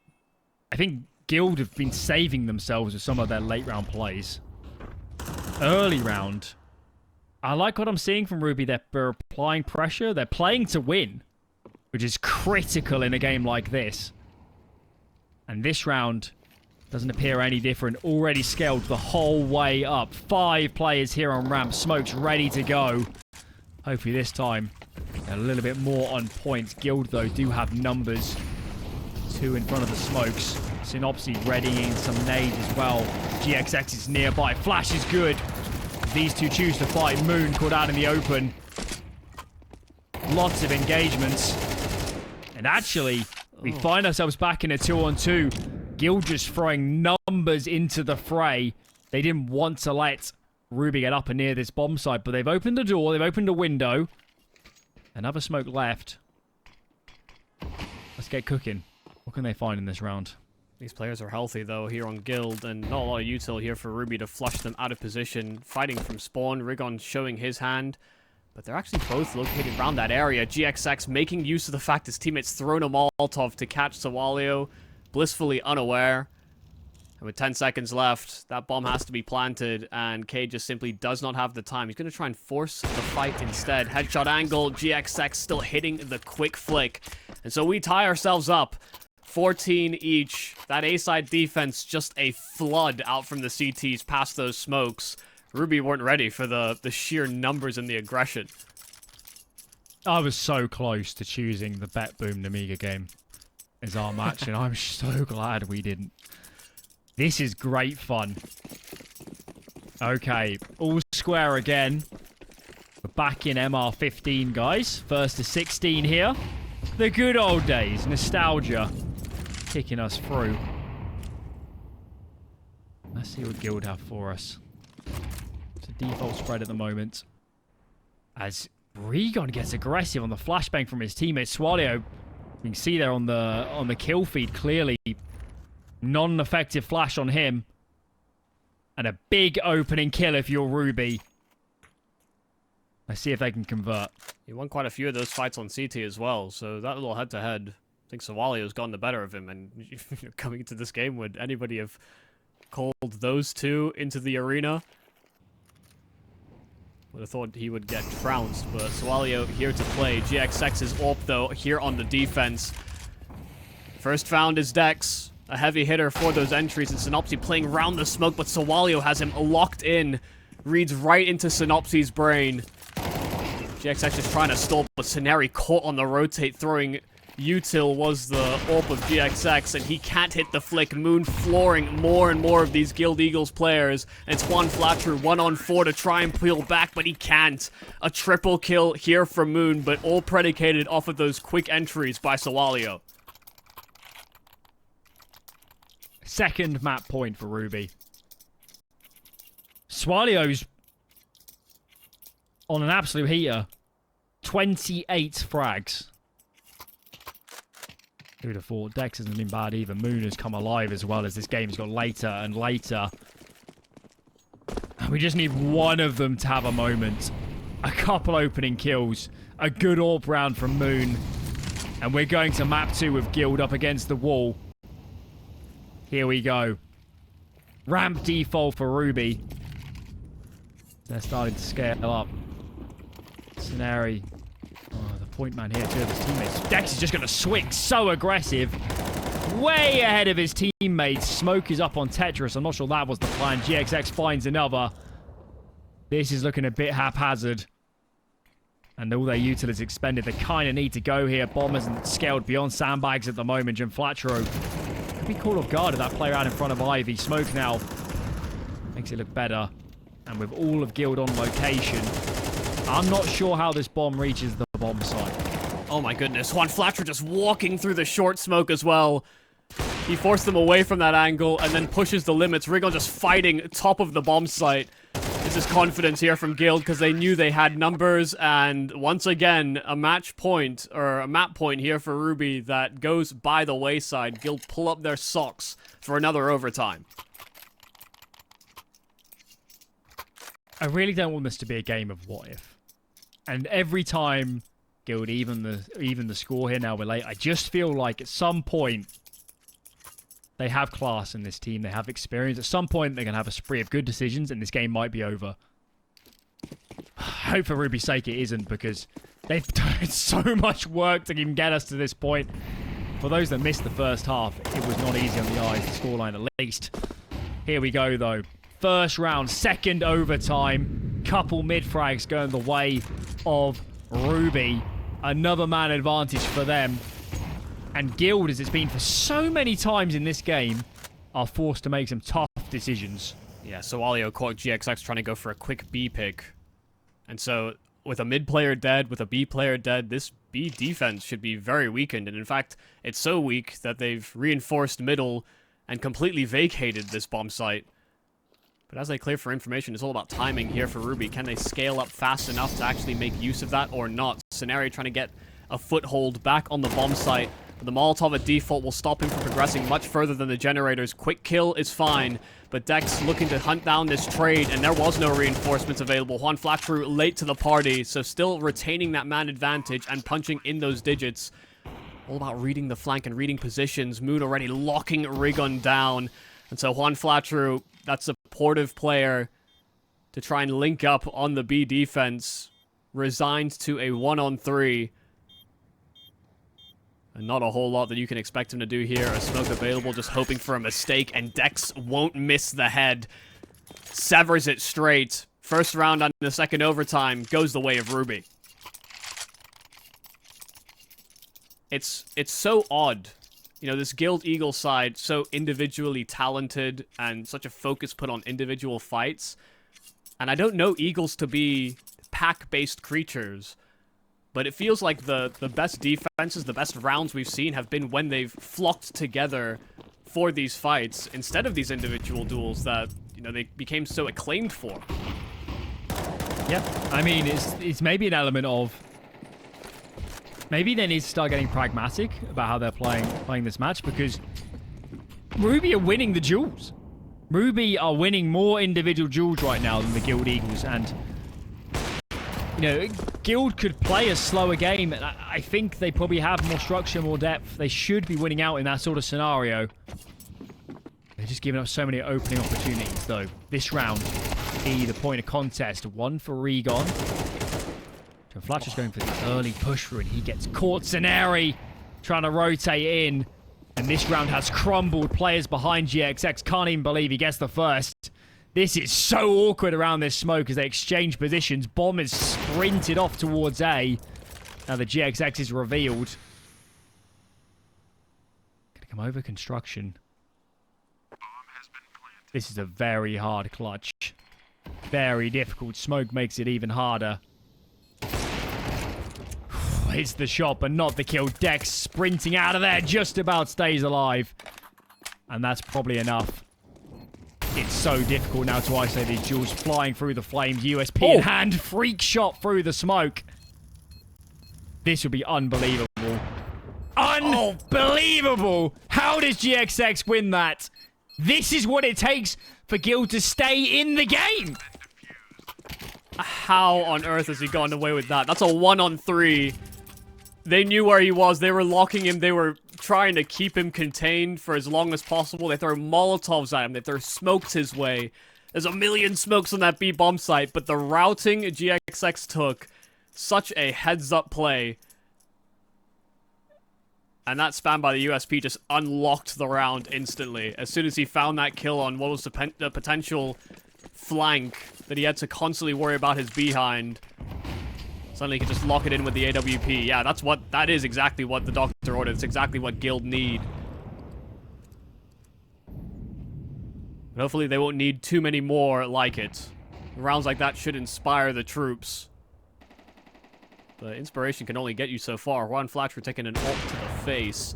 I think Guild have been saving themselves with some of their late round plays. Early round, I like what I'm seeing from Ruby. They're applying pressure. They're playing to win, which is critical in a game like this. And this round doesn't appear any different. Already scaled the whole way up. 5 players here on ramp. Smoke's ready to go. Hopefully this time a little bit more on point. Guild, though, do have numbers. 2 in front of the smokes. Synopsy readying some nades as well. GXX is nearby. Flash is good. These two choose to fight. Moon caught out in the open. Lots of engagements. And actually, we find ourselves back in a 2-on-2. Guild just throwing numbers into the fray. They didn't want to let Ruby get up and near this bomb site, but they've opened a door, they've opened a window. Another smoke left. Let's get cooking. What can they find in this round? These players are healthy, though, here on Guild, and not a lot of util here for Ruby to flush them out of position. Fighting from spawn, Rigon showing his hand, but they're actually both located around that area. GXX making use of the fact his teammate's thrown a Molotov to catch Sowalio, blissfully unaware. And with 10 seconds left, that bomb has to be planted, and K just simply does not have the time. He's going to try and force the fight instead. Headshot angle, GXX still hitting the quick flick. And so we tie ourselves up. 14 each. That A-side defense just a flood out from the CTs past those smokes. Ruby weren't ready for the sheer numbers and the aggression. I was so close to choosing the Bet Boom Namiga game as our match, and I'm so glad we didn't. This is great fun. Okay, all square again. We're back in MR15, guys. First to 16 here. The good old days. Nostalgia. Kicking us through. Let's see what Guild have for us. It's a default spread at the moment. As Regon gets aggressive on the flashbang from his teammate Sowalio. You can see there on the kill feed clearly. Non-effective flash on him. And a big opening kill if you're Ruby. Let's see if they can convert. He won quite a few of those fights on CT as well, so that little head-to-head, I think Sowalio's gotten the better of him, and coming into this game, would anybody have called those two into the arena? Would have thought he would get trounced, but Sowalio here to play. GXX's AWP, though, here on the defense. First found is Dex, a heavy hitter for those entries, and Synopsy playing round the smoke, but Sowalio has him locked in. Reads right into Synopsy's brain. GXX is trying to stall, but Scenarii caught on the rotate, throwing util was the AWP of GXX, and he can't hit the flick. Moon flooring more and more of these Guild Eagles players, and it's Juan Flatcher 1-on-4 to try and peel back, but he can't. A triple kill here from Moon, but all predicated off of those quick entries by Sowalio. Second map point for Ruby. Sowalio's on an absolute heater. 28 frags. Who'd have thought? Dex hasn't been bad either. Moon has come alive as well as this game's got later and later. We just need one of them to have a moment. A couple opening kills. A good AWP round from Moon. And we're going to map 2 with Guild up against the wall. Here we go. Ramp default for Ruby. They're starting to scale up. Scenarii. Oh, the point man here, 2 of his teammates. Dex is just going to swing, so aggressive. Way ahead of his teammates. Smoke is up on Tetris. I'm not sure that was the plan. GXX finds another. This is looking a bit haphazard. And all their util is expended. They kind of need to go here. Bomb isn't scaled beyond sandbags at the moment. Jim Flatchero could be caught off guard of that player out in front of Ivy. Smoke now makes it look better. And with all of Guild on location, I'm not sure how this bomb reaches the bomb site. Oh my goodness, Juan Flatcher just walking through the short smoke as well. He forced them away from that angle and then pushes the limits. Rigon just fighting top of the bomb site. This is confidence here from Guild because they knew they had numbers, and once again, a match point, or a map point here for Ruby that goes by the wayside. Guild pull up their socks for another overtime. I really don't want this to be a game of what if. And every time Guild even the score here, now we're late, I just feel like at some point they have class in this team, they have experience. At some point they're going to have a spree of good decisions and this game might be over. I hope for Ruby's sake it isn't, because they've done so much work to even get us to this point. For those that missed the first half, it was not easy on the eyes, the scoreline at least. Here we go though. First round, second overtime. Couple mid-frags going the way of Ruby. Another man advantage for them. And Guild, as it's been for so many times in this game, are forced to make some tough decisions. Yeah, Sowalio caught GXX trying to go for a quick B pick. And so, with a mid player dead, with a B player dead, this B defense should be very weakened. And in fact, it's so weak that they've reinforced middle and completely vacated this bomb site. But as they clear for information, it's all about timing here for Ruby. Can they scale up fast enough to actually make use of that or not? Scenarii trying to get a foothold back on the bomb site. The Molotov at default will stop him from progressing much further than the generators. Quick kill is fine, but Dex looking to hunt down this trade, and there was no reinforcements available. Juan Flatru late to the party, so still retaining that man advantage and punching in those digits. All about reading the flank and reading positions. Moon already locking Rigon down. And so Juan Flatru, that supportive player, to try and link up on the B defense, resigned to a 1-on-3. And not a whole lot that you can expect him to do here. A smoke available, just hoping for a mistake, and Dex won't miss the head. Severs it straight. First round on the second overtime goes the way of Ruby. It's so odd. You know, this Guild Eagle side, so individually talented and such a focus put on individual fights. And I don't know Eagles to be pack-based creatures, but it feels like the best defenses, the best rounds we've seen have been when they've flocked together for these fights instead of these individual duels that, you know, they became so acclaimed for. Yep. I mean, it's maybe an element of... Maybe they need to start getting pragmatic about how they're playing this match, because Ruby are winning the duels. Ruby are winning more individual duels right now than the Guild Eagles, and you know, Guild could play a slower game, and I think they probably have more structure, more depth. They should be winning out in that sort of scenario. They're just giving up so many opening opportunities, though. This round be the point of contest. One for Regon. Flatcher's going for the early push through, and he gets caught. Scenari trying to rotate in, and this round has crumbled. Players behind GXX can't even believe he gets the first. This is so awkward around this smoke as they exchange positions. Bomb is sprinted off towards A. Now the GXX is revealed. Gonna come over construction. This is a very hard clutch. Very difficult. Smoke makes it even harder. Hits the shot, but not the kill. Dex sprinting out of there, just about stays alive. And that's probably enough. It's so difficult now to isolate these duels. Flying through the flames, USP in hand, freak shot through the smoke. This would be unbelievable. Unbelievable! How does GXX win that? This is what it takes for Guild to stay in the game. How on earth has he gotten away with that? That's a 1-on-3. They knew where he was. They were locking him. They were trying to keep him contained for as long as possible. They throw Molotovs at him. They throw smokes his way. There's a million smokes on that B bomb site, but the routing GXX took, such a heads-up play. And that spam by the USP just unlocked the round instantly. As soon as he found that kill on what was the potential flank that he had to constantly worry about his behind, suddenly he could just lock it in with the AWP. Yeah, that is exactly what the doctor ordered. It's exactly what Guild need. But hopefully they won't need too many more like it. Rounds like that should inspire the troops. But inspiration can only get you so far. Juan Flatcher taking an ult to the face.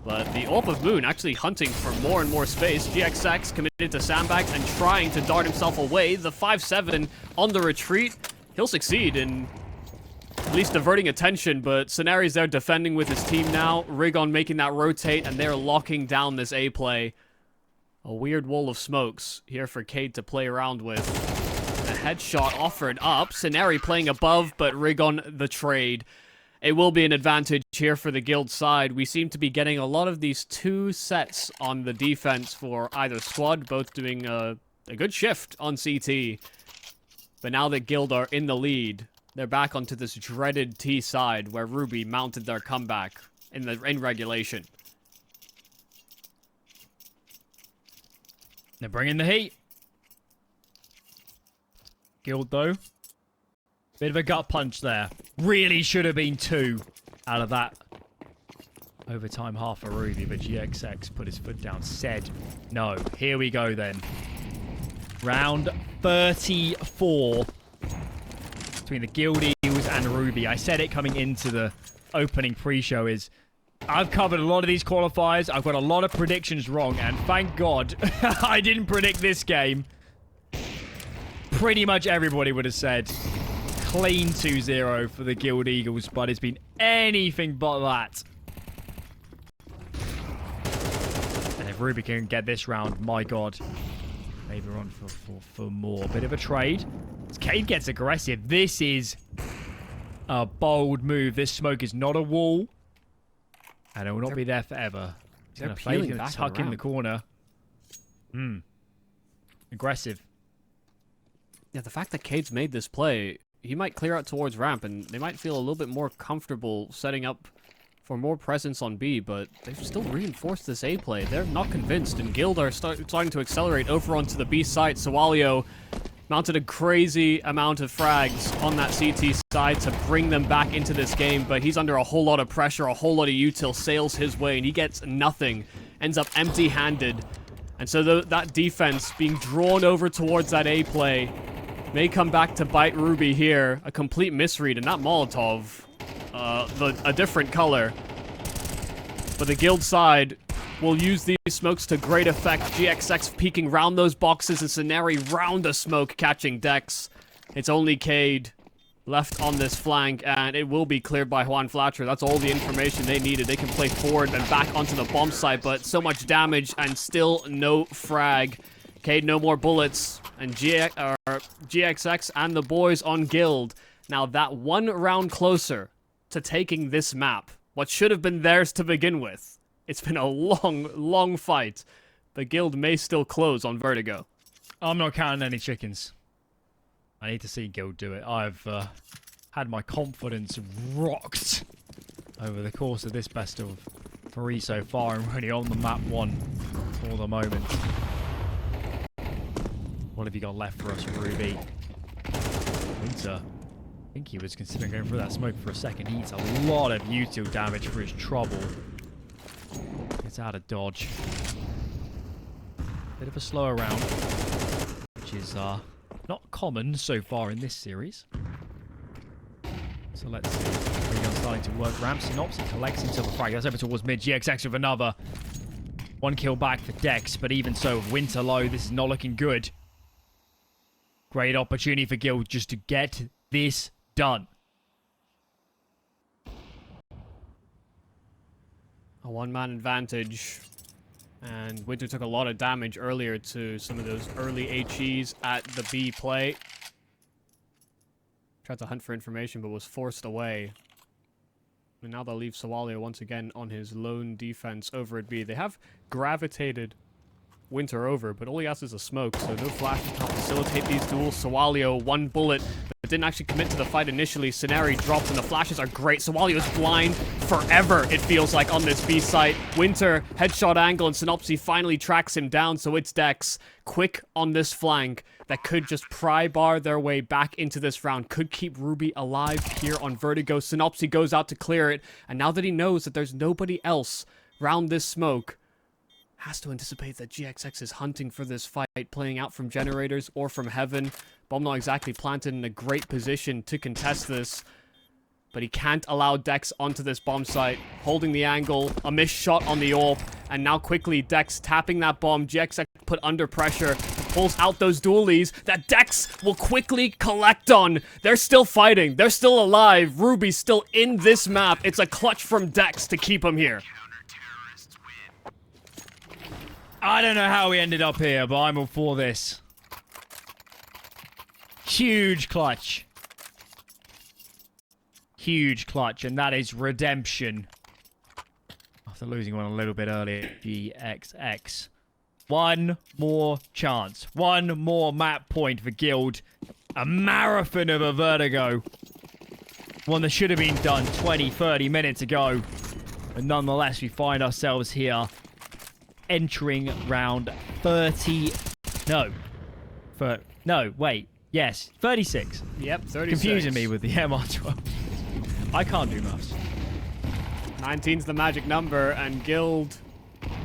But the AWP of Moon actually hunting for more and more space. GXX committed to sandbags and trying to dart himself away. The 5-7 on the retreat. He'll succeed in at least diverting attention, but Scenari's there defending with his team now. Rigon making that rotate, and they're locking down this A play. A weird wall of smokes here for Cade to play around with. A headshot offered up. Scenari playing above, but Rigon the trade. It will be an advantage here for the Guild side. We seem to be getting a lot of these two sets on the defense for either squad, both doing a good shift on CT. But now that Guild are in the lead, they're back onto this dreaded T side where Ruby mounted their comeback in regulation. They're bringing the heat. Guild, though. Bit of a gut punch there. Really should have been 2 out of that overtime half for Ruby, but GXX put his foot down. Said no. Here we go, then. Round 34 between the Guild Eagles and Ruby. I said it coming into the opening pre-show is I've covered a lot of these qualifiers. I've got a lot of predictions wrong, and thank God I didn't predict this game. Pretty much everybody would have said clean 2-0 for the Guild Eagles, but it's been anything but that. if Ruby can get this round, my god. Maybe we're on for more. Bit of a trade. Cade gets aggressive. This is a bold move. This smoke is not a wall. And it will not be there forever. He's going to fade, he's going to tuck in the corner. Aggressive. Yeah, the fact that Cade's made this play, he might clear out towards ramp, and they might feel a little bit more comfortable setting up for more presence on B, but they've still reinforced this A play. They're not convinced, and Guild are starting to accelerate over onto the B side. Sowalio mounted a crazy amount of frags on that CT side to bring them back into this game, but he's under a whole lot of pressure, a whole lot of util sails his way, and he gets nothing. Ends up empty-handed. And so that defense being drawn over towards that A play may come back to bite Ruby here. A complete misread, and that Molotov, a different color. But the Guild side will use these smokes to great effect. GXX peeking round those boxes, and Scenarii round the smoke, catching Dex. It's only Cade left on this flank, and it will be cleared by Juan Flatcher. That's all the information they needed. They can play forward and back onto the bomb site, but so much damage and still no frag. Cade, no more bullets, and GXX and the boys on Guild. Now that one round closer to taking this map. What should have been theirs to begin with. It's been a long, long fight. The Guild may still close on Vertigo. I'm not counting any chickens. I need to see Guild do it. I've had my confidence rocked over the course of this best of 3 so far, and really on the map 1 for the moment. What have you got left for us, Ruby? Winter. I think he was considering going through that smoke for a second. He eats a lot of util damage for his trouble. Gets out of dodge. Bit of a slower round, which is not common so far in this series. So let's see. Vertigo starting to work ramp. Synopsis collects himself a frag. That's over towards mid. GXX with another. 1 kill back for Dex, but even so, with Winter low, this is not looking good. Great opportunity for Guild just to get this done. A one-man advantage. And Winter took a lot of damage earlier to some of those early HEs at the B play. Tried to hunt for information, but was forced away. And now they'll leave Sowalio once again on his lone defense over at B. They have gravitated Winter over, but all he has is a smoke, so no flashes to help facilitate these duels. Sowalio, 1 bullet, but didn't actually commit to the fight initially. Scenarii dropped, and the flashes are great. Sowalio's blind forever, it feels like, on this B site. Winter, headshot angle, and Synopsis finally tracks him down, so it's Dex. Quick on this flank that could just pry bar their way back into this round. Could keep Ruby alive here on Vertigo. Synopsis goes out to clear it, and now that he knows that there's nobody else round this smoke, has to anticipate that GXX is hunting for this fight, playing out from generators or from heaven. Bomb not exactly planted in a great position to contest this, but he can't allow Dex onto this bomb site. Holding the angle, a missed shot on the AWP, and now quickly Dex tapping that bomb. GXX put under pressure, pulls out those dualies that Dex will quickly collect on. They're still fighting, they're still alive. Ruby's still in this map. It's a clutch from Dex to keep him here. I don't know how we ended up here, but I'm all for this. Huge clutch. Huge clutch, and that is redemption. After losing one a little bit earlier, GXX. 1 more chance. 1 more map point for Guild. A marathon of a Vertigo. One that should have been done 20, 30 minutes ago. But nonetheless, we find ourselves here entering round 30. No, wait. Yes, 36. Yep, 36. Confusing me with the MR12. I can't do maths. 19's the magic number, and Guild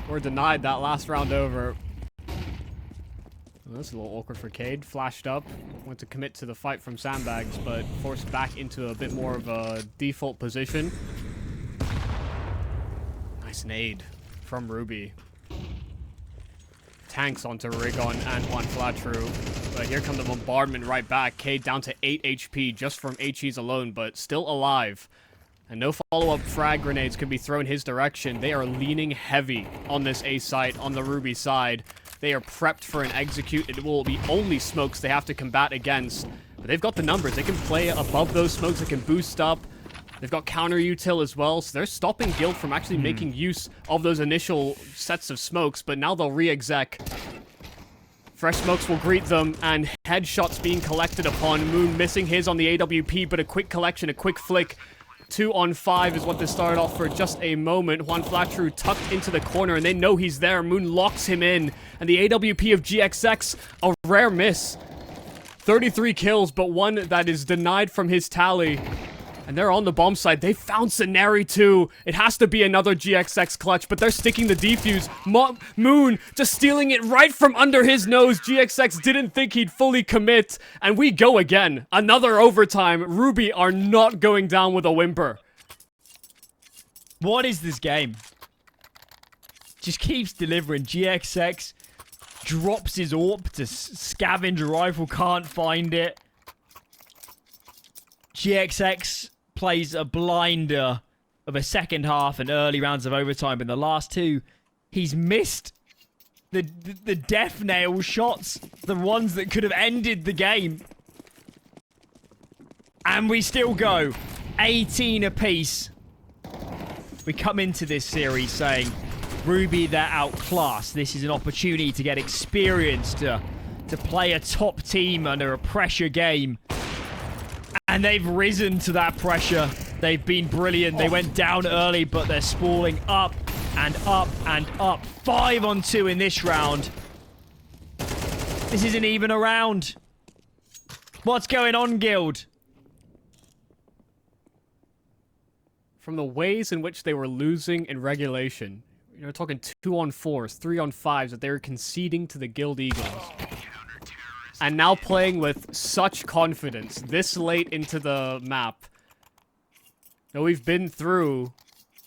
were denied that last round over. Well, that's a little awkward for Cade. Flashed up, went to commit to the fight from Sandbags, but forced back into a bit more of a default position. Nice nade from Ruby. Tanks onto Rigon and Juan Flatcher. But here comes the bombardment right back. Cade down to 8 HP just from HEs alone, but still alive. And no follow-up frag grenades can be thrown his direction. They are leaning heavy on this A site, on the Ruby side. They are prepped for an execute. It will be only smokes they have to combat against. But they've got the numbers. They can play above those smokes. They can boost up. They've got counter util as well. So they're stopping Guild from actually making use of those initial sets of smokes. But now they'll re-exec. Fresh smokes will greet them, and headshots being collected upon. Moon missing his on the AWP, but a quick collection, a quick flick. 2 on 5 is what this started off for just a moment. Juan Flatru tucked into the corner, and they know he's there. Moon locks him in, and the AWP of GXX, a rare miss. 33 kills, but one that is denied from his tally. And they're on the bomb side. They found Scenari too. It has to be another GXX clutch, but they're sticking the defuse. Moon just stealing it right from under his nose. GXX didn't think he'd fully commit. And we go again. Another overtime. Ruby are not going down with a whimper. What is this game? Just keeps delivering. GXX drops his AWP to scavenge a rifle, can't find it. GXX plays a blinder of a second half and early rounds of overtime. In the last two, he's missed the death nail shots, the ones that could have ended the game. And we still go 18 apiece. We come into this series saying, Ruby, they're outclassed. This is an opportunity to get experience, to play a top team under a pressure game. And they've risen to that pressure. They've been brilliant. They went down early, but they're spooling up and up and up. 5 on 2 in this round. This isn't even a round. What's going on, Guild? From the ways in which they were losing in regulation, you know, talking 2 on 4s, 3 on 5s, that they were conceding to the Guild Eagles. And now playing with such confidence this late into the map. Now, we've been through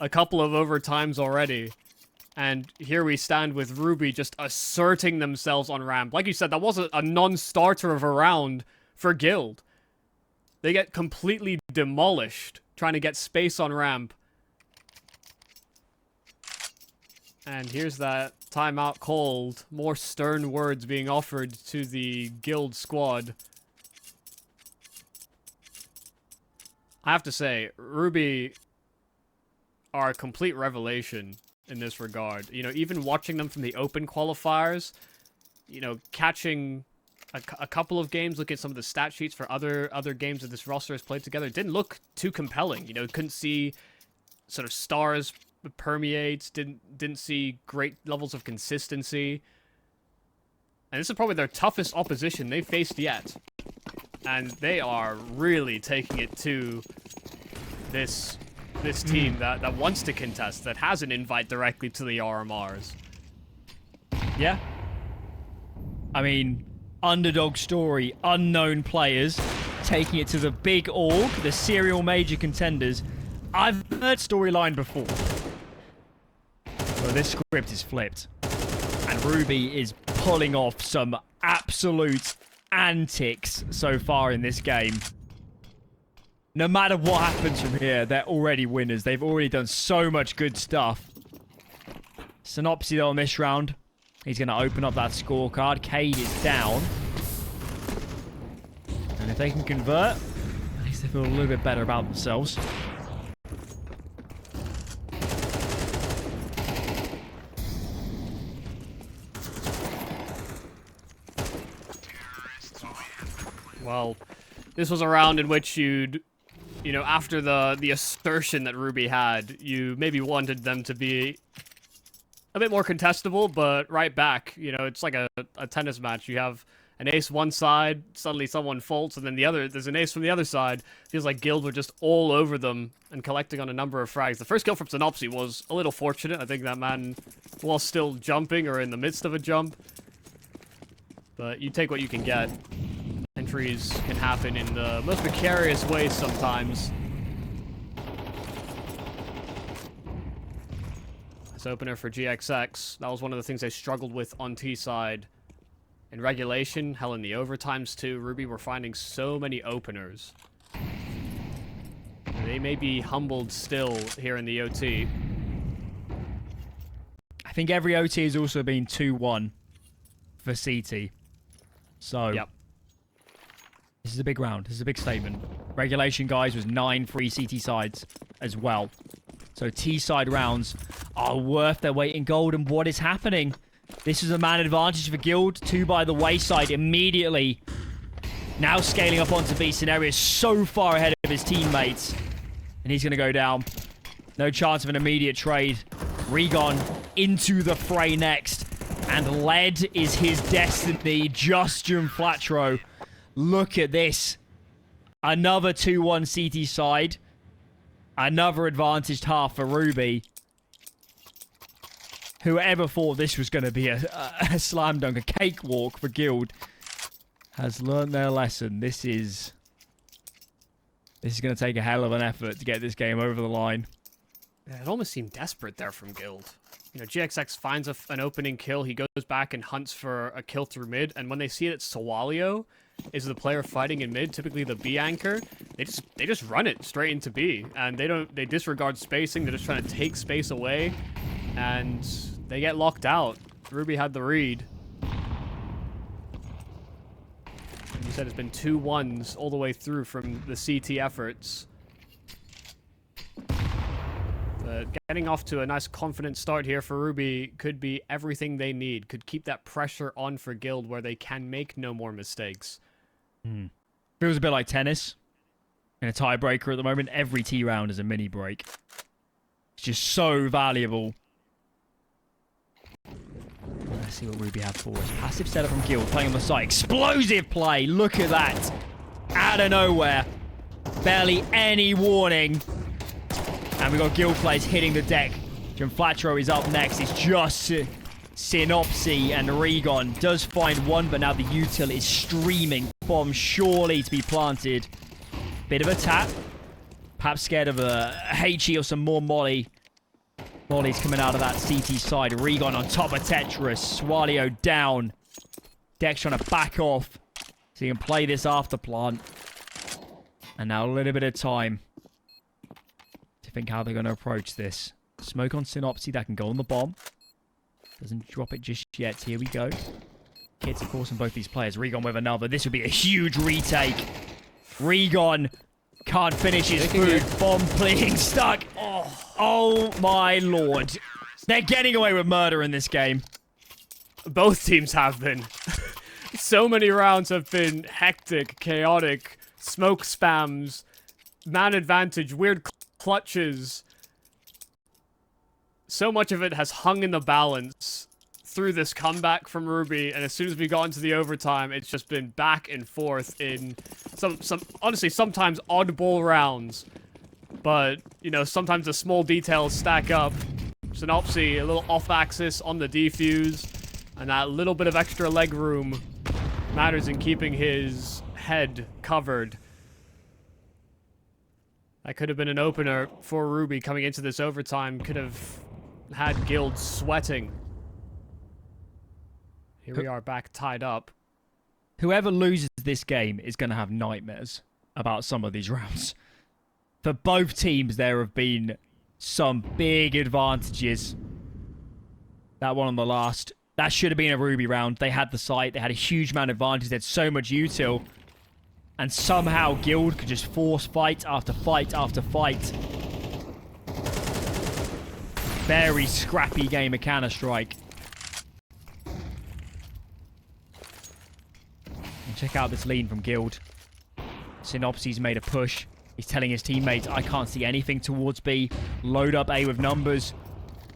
a couple of overtimes already. And here we stand with Ruby just asserting themselves on ramp. Like you said, that wasn't a non-starter of a round for Guild. They get completely demolished trying to get space on ramp. And here's that timeout called. More stern words being offered to the Guild squad. I have to say, Ruby are a complete revelation in this regard. You know, even watching them from the open qualifiers, you know, catching a couple of games, look at some of the stat sheets for other games that this roster has played together, it didn't look too compelling. You know, couldn't see sort of stars permeate, didn't see great levels of consistency. And this is probably their toughest opposition they've faced yet. And they are really taking it to this team that wants to contest, that has an invite directly to the RMRs. Yeah. I mean, underdog story, unknown players, taking it to the big org, the serial major contenders. I've heard storyline before. But this script is flipped. And Ruby is pulling off some absolute antics so far in this game. No matter what happens from here, they're already winners. They've already done so much good stuff. Synopsy though on this round. He's going to open up that scorecard. Cade is down. And if they can convert, at least they feel a little bit better about themselves. Well, this was a round in which you'd, you know, after the assertion that Ruby had, you maybe wanted them to be a bit more contestable, but right back. You know, it's like a tennis match. You have an ace one side, suddenly someone faults, and then there's an ace from the other side. Feels like Guild were just all over them and collecting on a number of frags. The first kill from Synopsy was a little fortunate. I think that man was still jumping or in the midst of a jump. But you take what you can get. Entries can happen in the most precarious ways sometimes. This opener for GXX, that was one of the things they struggled with on T side. In regulation, hell, in the overtimes too, Ruby were finding so many openers. They may be humbled still here in the OT. I think every OT has also been 2-1 for CT. So, Yep. this is a big round. This is a big statement. Regulation, guys, was 9 free CT sides as well. So T-side rounds are worth their weight in gold. And what is happening? This is a man advantage for Guild. 2 by the wayside immediately. Now scaling up onto B. Scenario is so far ahead of his teammates. And he's going to go down. No chance of an immediate trade. Regon into the fray next. And lead is his destiny. Justin Flatro. Look at this. Another 2-1 CT side. Another advantaged half for Ruby. Whoever thought this was going to be a slam dunk, a cakewalk for Guild, has learned their lesson. This is going to take a hell of an effort to get this game over the line. Yeah, it almost seemed desperate there from Guild. You know, GXX finds an opening kill. He goes back and hunts for a kill through mid. And when they see that Sowalio is the player fighting in mid, typically the B anchor, they just run it straight into B. And they disregard spacing. They're just trying to take space away. And they get locked out. Ruby had the read. And you said it's been 2-1s all the way through from the CT efforts. Getting off to a nice confident start here for Ruby could be everything they need. Could keep that pressure on for Guild where they can make no more mistakes. Feels a bit like tennis. In a tiebreaker at the moment, every T round is a mini break. It's just so valuable. Let's see what Ruby have for us. Passive setup from Guild, playing on the side. Explosive play! Look at that! Out of nowhere. Barely any warning. And we've got Guild players hitting the deck. Jim Flatro is up next. It's just Synopsy and Regon. Does find one, but now the util is streaming. Bomb surely to be planted. Bit of a tap. Perhaps scared of a HE or some more molly. Molly's coming out of that CT side. Regon on top of Tetris. Sowalio down. Dex trying to back off. So you can play this after plant. And now a little bit of time to think how they're going to approach this. Smoke on Synopsy. That can go on the bomb. Doesn't drop it just yet. Here we go. Hits, of course, on both these players. Regon with another. This would be a huge retake. Regon can't finish his food. Bomb being stuck. Oh my lord. They're getting away with murder in this game. Both teams have been. So many rounds have been hectic, chaotic, smoke spams, man advantage, weird clutches. So much of it has hung in the balance through this comeback from Ruby, and as soon as we got into the overtime, it's just been back and forth in some honestly, sometimes oddball rounds. But, you know, sometimes the small details stack up. Synopsy, a little off-axis on the defuse, and that little bit of extra leg room matters in keeping his head covered. That could have been an opener for Ruby coming into this overtime. Could have had Guild sweating. Here we are back tied up. Whoever loses this game is going to have nightmares about some of these rounds. For both teams, there have been some big advantages. That one on the last. That should have been a Ruby round. They had the site. They had a huge amount of advantage. They had so much util. And somehow Guild could just force fight after fight after fight. Very scrappy game of Counter-Strike. And check out this lean from Guild. Synopsy's made a push. He's telling his teammates, I can't see anything towards B. Load up A with numbers.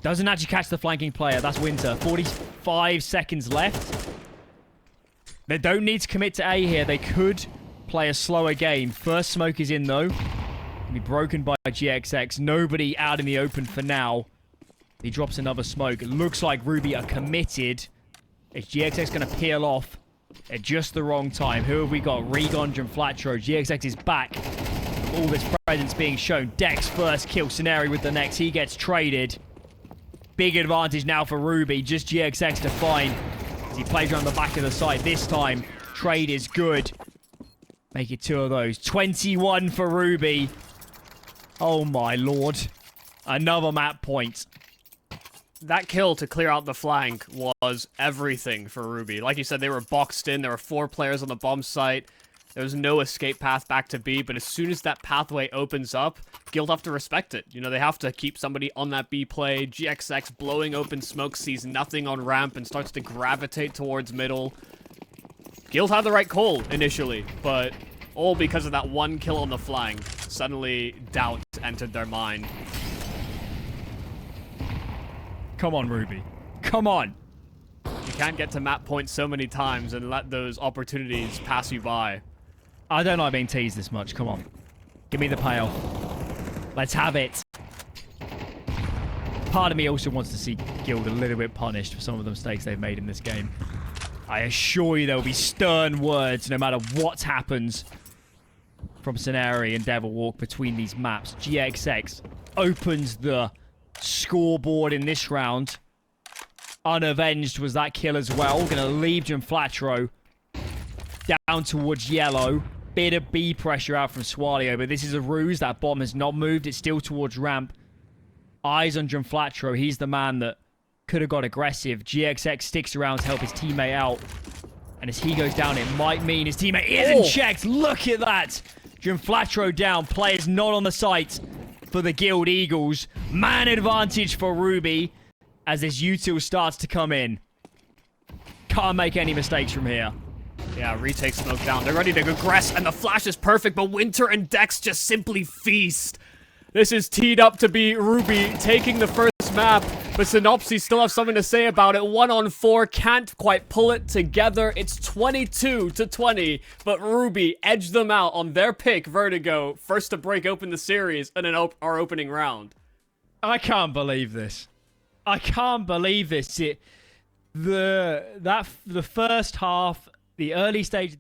Doesn't actually catch the flanking player. That's Winter. 45 seconds left. They don't need to commit to A here. They could play a slower game. First smoke is in, though. Can be broken by GXX. Nobody out in the open for now. He drops another smoke. It looks like Ruby are committed. Is GXX going to peel off at just the wrong time? Who have we got? Regon and Flatro. GXX is back. All this presence being shown. Dex first kill. Scenario with the next. He gets traded. Big advantage now for Ruby. Just GXX to find as he plays around the back of the site. This time, trade is good. Make it 2 of those. 21 for Ruby. Oh my lord. Another map point. That kill to clear out the flank was everything for Ruby. Like you said, they were boxed in. There were 4 players on the bomb site. There was no escape path back to B, but as soon as that pathway opens up, Guild have to respect it. You know, they have to keep somebody on that B play. GXX blowing open smoke, sees nothing on ramp and starts to gravitate towards middle. Guild had the right call initially, but all because of that one kill on the flank. Suddenly, doubt entered their mind. Come on, Ruby. Come on. You can't get to map point so many times and let those opportunities pass you by. I don't like being teased this much. Come on. Give me the payoff. Let's have it. Part of me also wants to see Guild a little bit punished for some of the mistakes they've made in this game. I assure you there will be stern words no matter what happens from Scenari and Devil Walk between these maps. GXX opens the scoreboard in this round. Unavenged was that kill as well. Gonna leave Flatro down towards yellow. Bit of B pressure out from Sowalio, but this is a ruse. That bomb has not moved. It's still towards ramp. Eyes on Flatro. He's the man that could have got aggressive. GXX sticks around to help his teammate out. And as he goes down, it might mean his teammate isn't checked. Look at that. Flatro down. Players not on the site for the Guild Eagles. Man advantage for Ruby as this util starts to come in. Can't make any mistakes from here. Yeah, retake smoke down. They're ready to aggress, and the flash is perfect, but Winter and Dex just simply feast. This is teed up to be Ruby taking the first map, but Synopsy still have something to say about it. 1-on-4, can't quite pull it together. It's 22-20, but Ruby edged them out on their pick, Vertigo, first to break open the series in our opening round. I can't believe this. I can't believe this. The first half, the early stage.